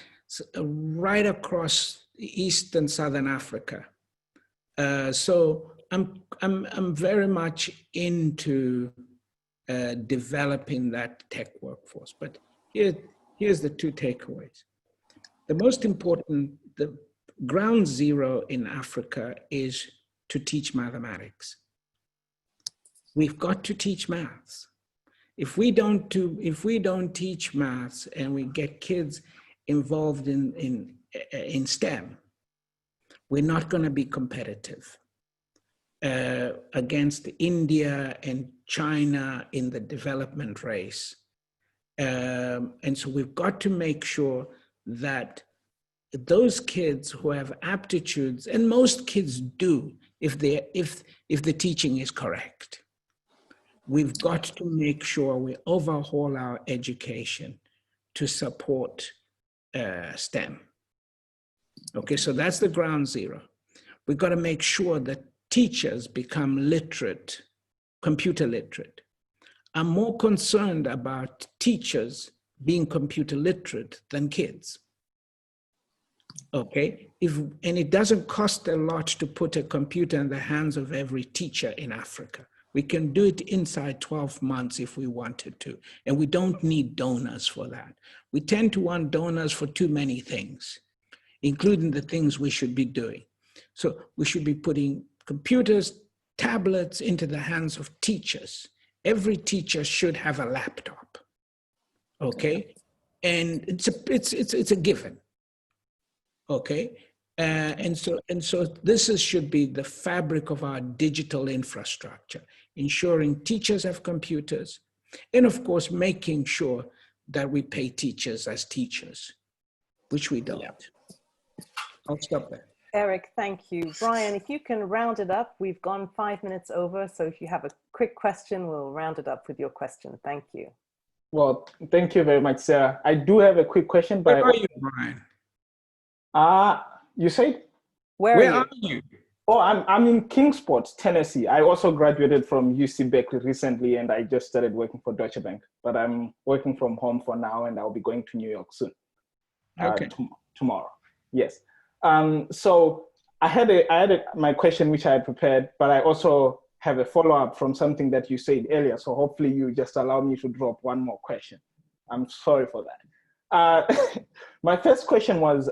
right across East and Southern Africa. So I'm very much into developing that tech workforce. But here's the two takeaways. The most important, the ground zero in Africa is to teach mathematics. We've got to teach maths. If we don't teach maths and we get kids involved in STEM, we're not going to be competitive against India and China in the development race. And so we've got to make sure that those kids who have aptitudes, and most kids do if the teaching is correct, we've got to make sure we overhaul our education to support STEM. Okay, so that's the ground zero. We've got to make sure that teachers become literate, computer literate. I'm more concerned about teachers being computer literate than kids. Okay, and it doesn't cost a lot to put a computer in the hands of every teacher in Africa. We can do it inside 12 months if we wanted to, and we don't need donors for that. We tend to want donors for too many things, including the things we should be doing. So we should be putting computers, tablets into the hands of teachers. Every teacher should have a laptop, okay? And it's a given, okay? And so this should be the fabric of our digital infrastructure, ensuring teachers have computers, and of course, making sure that we pay teachers as teachers, which we don't. Yeah. I'll stop there. Eric, thank you. Brian, if you can round it up, we've gone 5 minutes over. So if you have a quick question, we'll round it up with your question. Thank you. Well, thank you very much, Sarah. I do have a quick question. Where are you, Brian? You said? Where are you? Oh, I'm in Kingsport, Tennessee. I also graduated from UC Berkeley recently, and I just started working for Deutsche Bank. But I'm working from home for now, and I'll be going to New York soon. Okay. Tomorrow. Yes. So I had my question, which I had prepared, but I also have a follow-up from something that you said earlier. So hopefully you just allow me to drop one more question. I'm sorry for that. My first question was,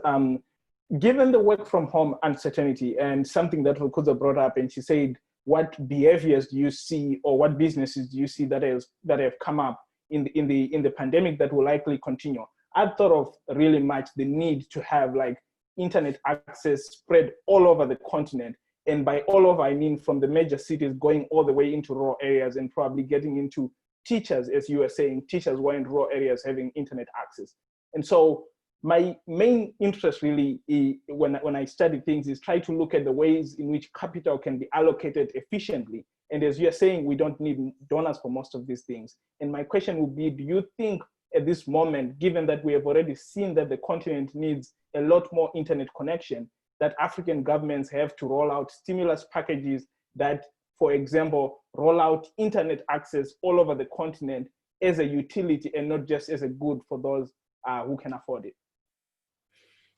given the work from home uncertainty and something that Rukuza brought up, and she said what behaviors do you see, or what businesses do you see that have come up in the pandemic that will likely continue? I've thought of really much the need to have like internet access spread all over the continent. And by all over, I mean from the major cities going all the way into rural areas, and probably getting into teachers, as you were saying, teachers who are in rural areas having internet access. And so my main interest really, when I study things, is try to look at the ways in which capital can be allocated efficiently. And as you're saying, we don't need donors for most of these things. And my question would be, do you think at this moment, given that we have already seen that the continent needs a lot more internet connection, that African governments have to roll out stimulus packages that, for example, roll out internet access all over the continent as a utility and not just as a good for those who can afford it?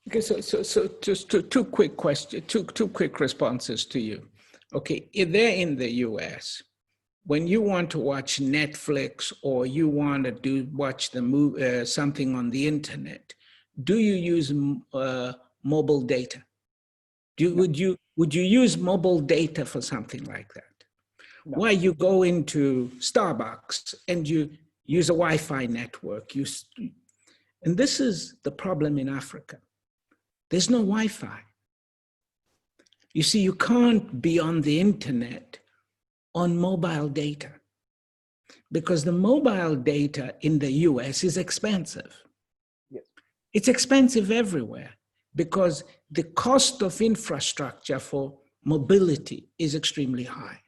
Okay, so just two quick questions, two quick responses to you. Okay, if they're in the US, when you want to watch Netflix or you want to watch the movie, something on the internet, do you use mobile data? Would you use mobile data for something like that? No. Why you go into Starbucks and you use a Wi-Fi network? And this is the problem in Africa. There's no Wi-Fi. You see, you can't be on the internet on mobile data, because the mobile data in the US is expensive. Yes. It's expensive everywhere because the cost of infrastructure for mobility is extremely high.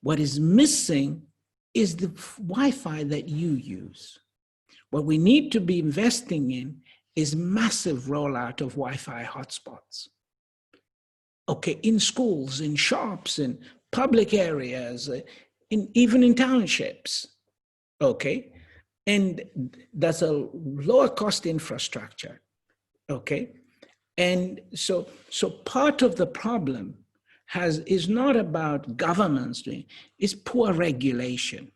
What is missing is the Wi-Fi that you use. What we need to be investing in is massive rollout of Wi-Fi hotspots. Okay, in schools, in shops, in public areas, even in townships, okay? And that's a lower cost infrastructure, okay? And so part of the problem is not about governments doing, it's poor regulation,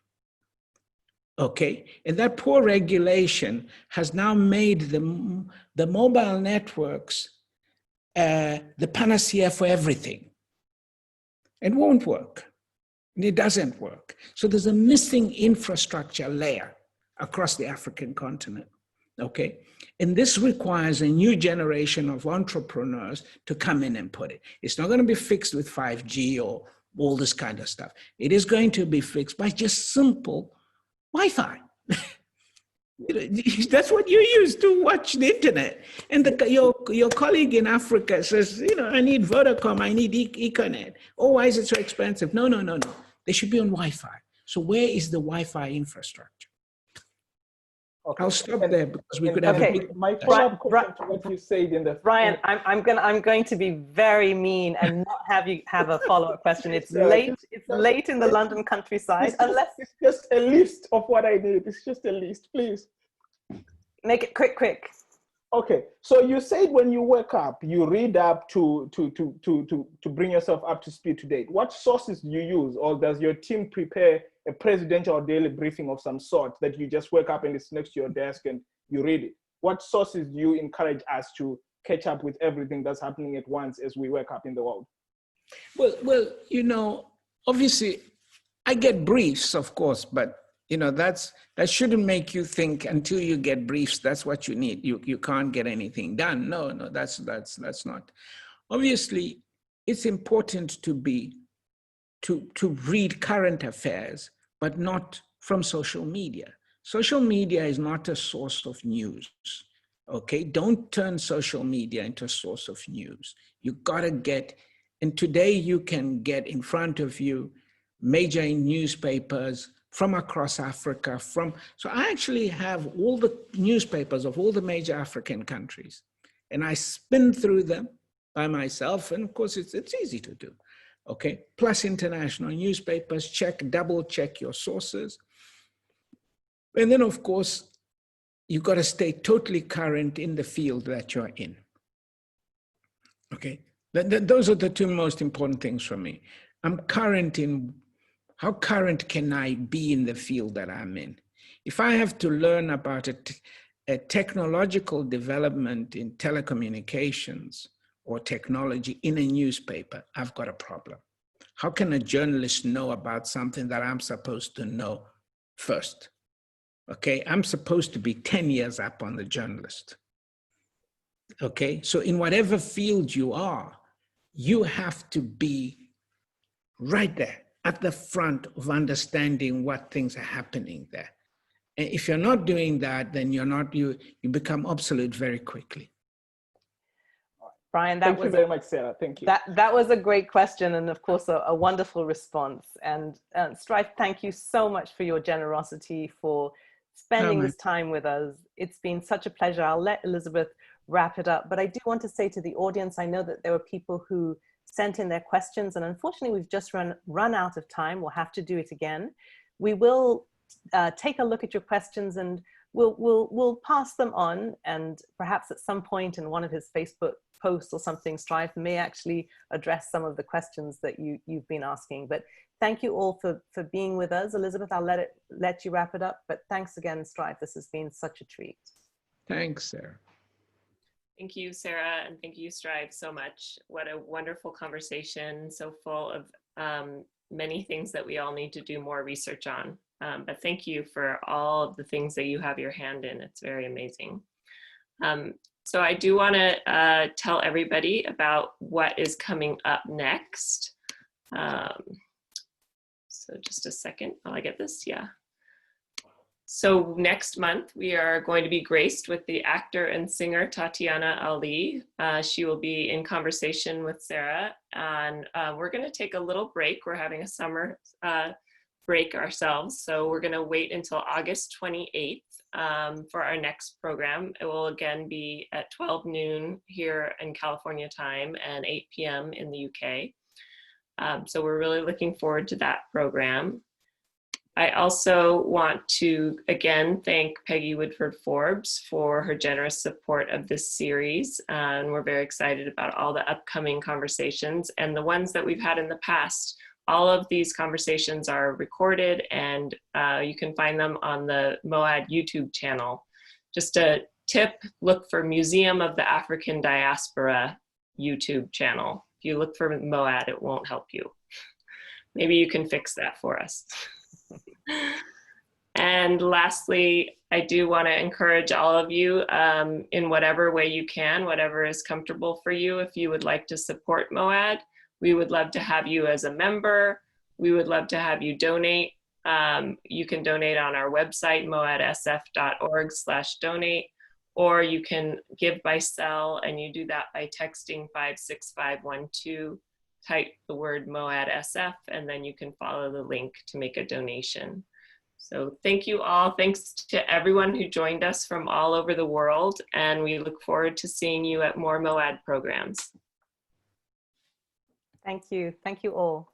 okay? And that poor regulation has now made the mobile networks the panacea for everything. It won't work. It doesn't work. So there's a missing infrastructure layer across the African continent, okay? And this requires a new generation of entrepreneurs to come in and put it. It's not going to be fixed with 5G or all this kind of stuff. It is going to be fixed by just simple Wi-Fi. That's what you use to watch the internet. And your colleague in Africa says, I need Vodacom, I need Econet. Oh, why is it so expensive? No. They should be on Wi-Fi. So where is the Wi-Fi infrastructure? Okay. I'll stop there because we could have a big... My follow-up question to what you said in the... Brian, I'm going to be very mean and not have you have a follow-up question. It's late. It's late in the London countryside. It's just a list of what I need. It's just a list, please. Make it quick. Okay, so you said when you wake up, you read up to bring yourself up to speed to date. What sources do you use, or does your team prepare a presidential or daily briefing of some sort that you just wake up and it's next to your desk and you read it? What sources do you encourage us to catch up with everything that's happening at once as we wake up in the world? Well, obviously, I get briefs, of course, but that shouldn't make you think until you get briefs, that's what you need. You can't get anything done. No, that's not. Obviously, it's important to read current affairs, but not from social media. Social media is not a source of news. Okay, don't turn social media into a source of news. You gotta and today you can get in front of you major newspapers from across Africa, so I actually have all the newspapers of all the major African countries, and I spin through them by myself, and of course it's easy to do, okay? Plus international newspapers, double check your sources. And then of course, you gotta stay totally current in the field that you're in, okay? Those are the two most important things for me. I'm current in how current can I be in the field that I'm in? If I have to learn about a technological development in telecommunications or technology in a newspaper, I've got a problem. How can a journalist know about something that I'm supposed to know first? Okay, I'm supposed to be 10 years up on the journalist. Okay, so in whatever field you are, you have to be right there at the front of understanding what things are happening there. And if you're not doing that, then you become obsolete very quickly. Brian, thank you very much, Sarah. Thank you. That was a great question, and of course a wonderful response. And Strife, thank you so much for your generosity, for spending this time with us. It's been such a pleasure. I'll let Elizabeth wrap it up, but I do want to say to the audience, I know that there were people who sent in their questions, and unfortunately we've just run out of time. We'll have to do it again. We will take a look at your questions, and we'll pass them on, and perhaps at some point in one of his Facebook posts or something, Strife may actually address some of the questions that you've been asking. But thank you all for being with us. Elizabeth, I'll let you wrap it up, but thanks again, Strife. This has been such a treat. Thanks, Sarah. Thank you, Sarah, and thank you, Strive, so much. What a wonderful conversation, so full of many things that we all need to do more research on. But thank you for all of the things that you have your hand in. It's very amazing. So I do want to tell everybody about what is coming up next. So just a second while I get this, yeah. So next month, we are going to be graced with the actor and singer Tatiana Ali. She will be in conversation with Sarah, and we're going to take a little break. We're having a summer break ourselves, so we're going to wait until August 28th for our next program. It will again be at 12 noon here in California time and 8 p.m. in the UK. So we're really looking forward to that program. I also want to again thank Peggy Woodford Forbes for her generous support of this series. And we're very excited about all the upcoming conversations and the ones that we've had in the past. All of these conversations are recorded, and you can find them on the MOAD YouTube channel. Just a tip, look for Museum of the African Diaspora YouTube channel. If you look for MOAD, it won't help you. Maybe you can fix that for us. And lastly, I do want to encourage all of you in whatever way you can, whatever is comfortable for you. If you would like to support MOAD, we would love to have you as a member. We would love to have you donate. You can donate on our website, moadsf.org/donate, or you can give by cell, and you do that by texting 56512. Type the word MOAD SF, and then you can follow the link to make a donation. So thank you all. Thanks to everyone who joined us from all over the world, and we look forward to seeing you at more MOAD programs. Thank you. Thank you all.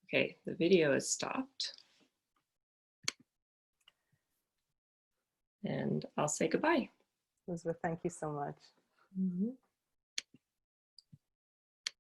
Okay, the video is stopped. And I'll say goodbye. Elizabeth, thank you so much.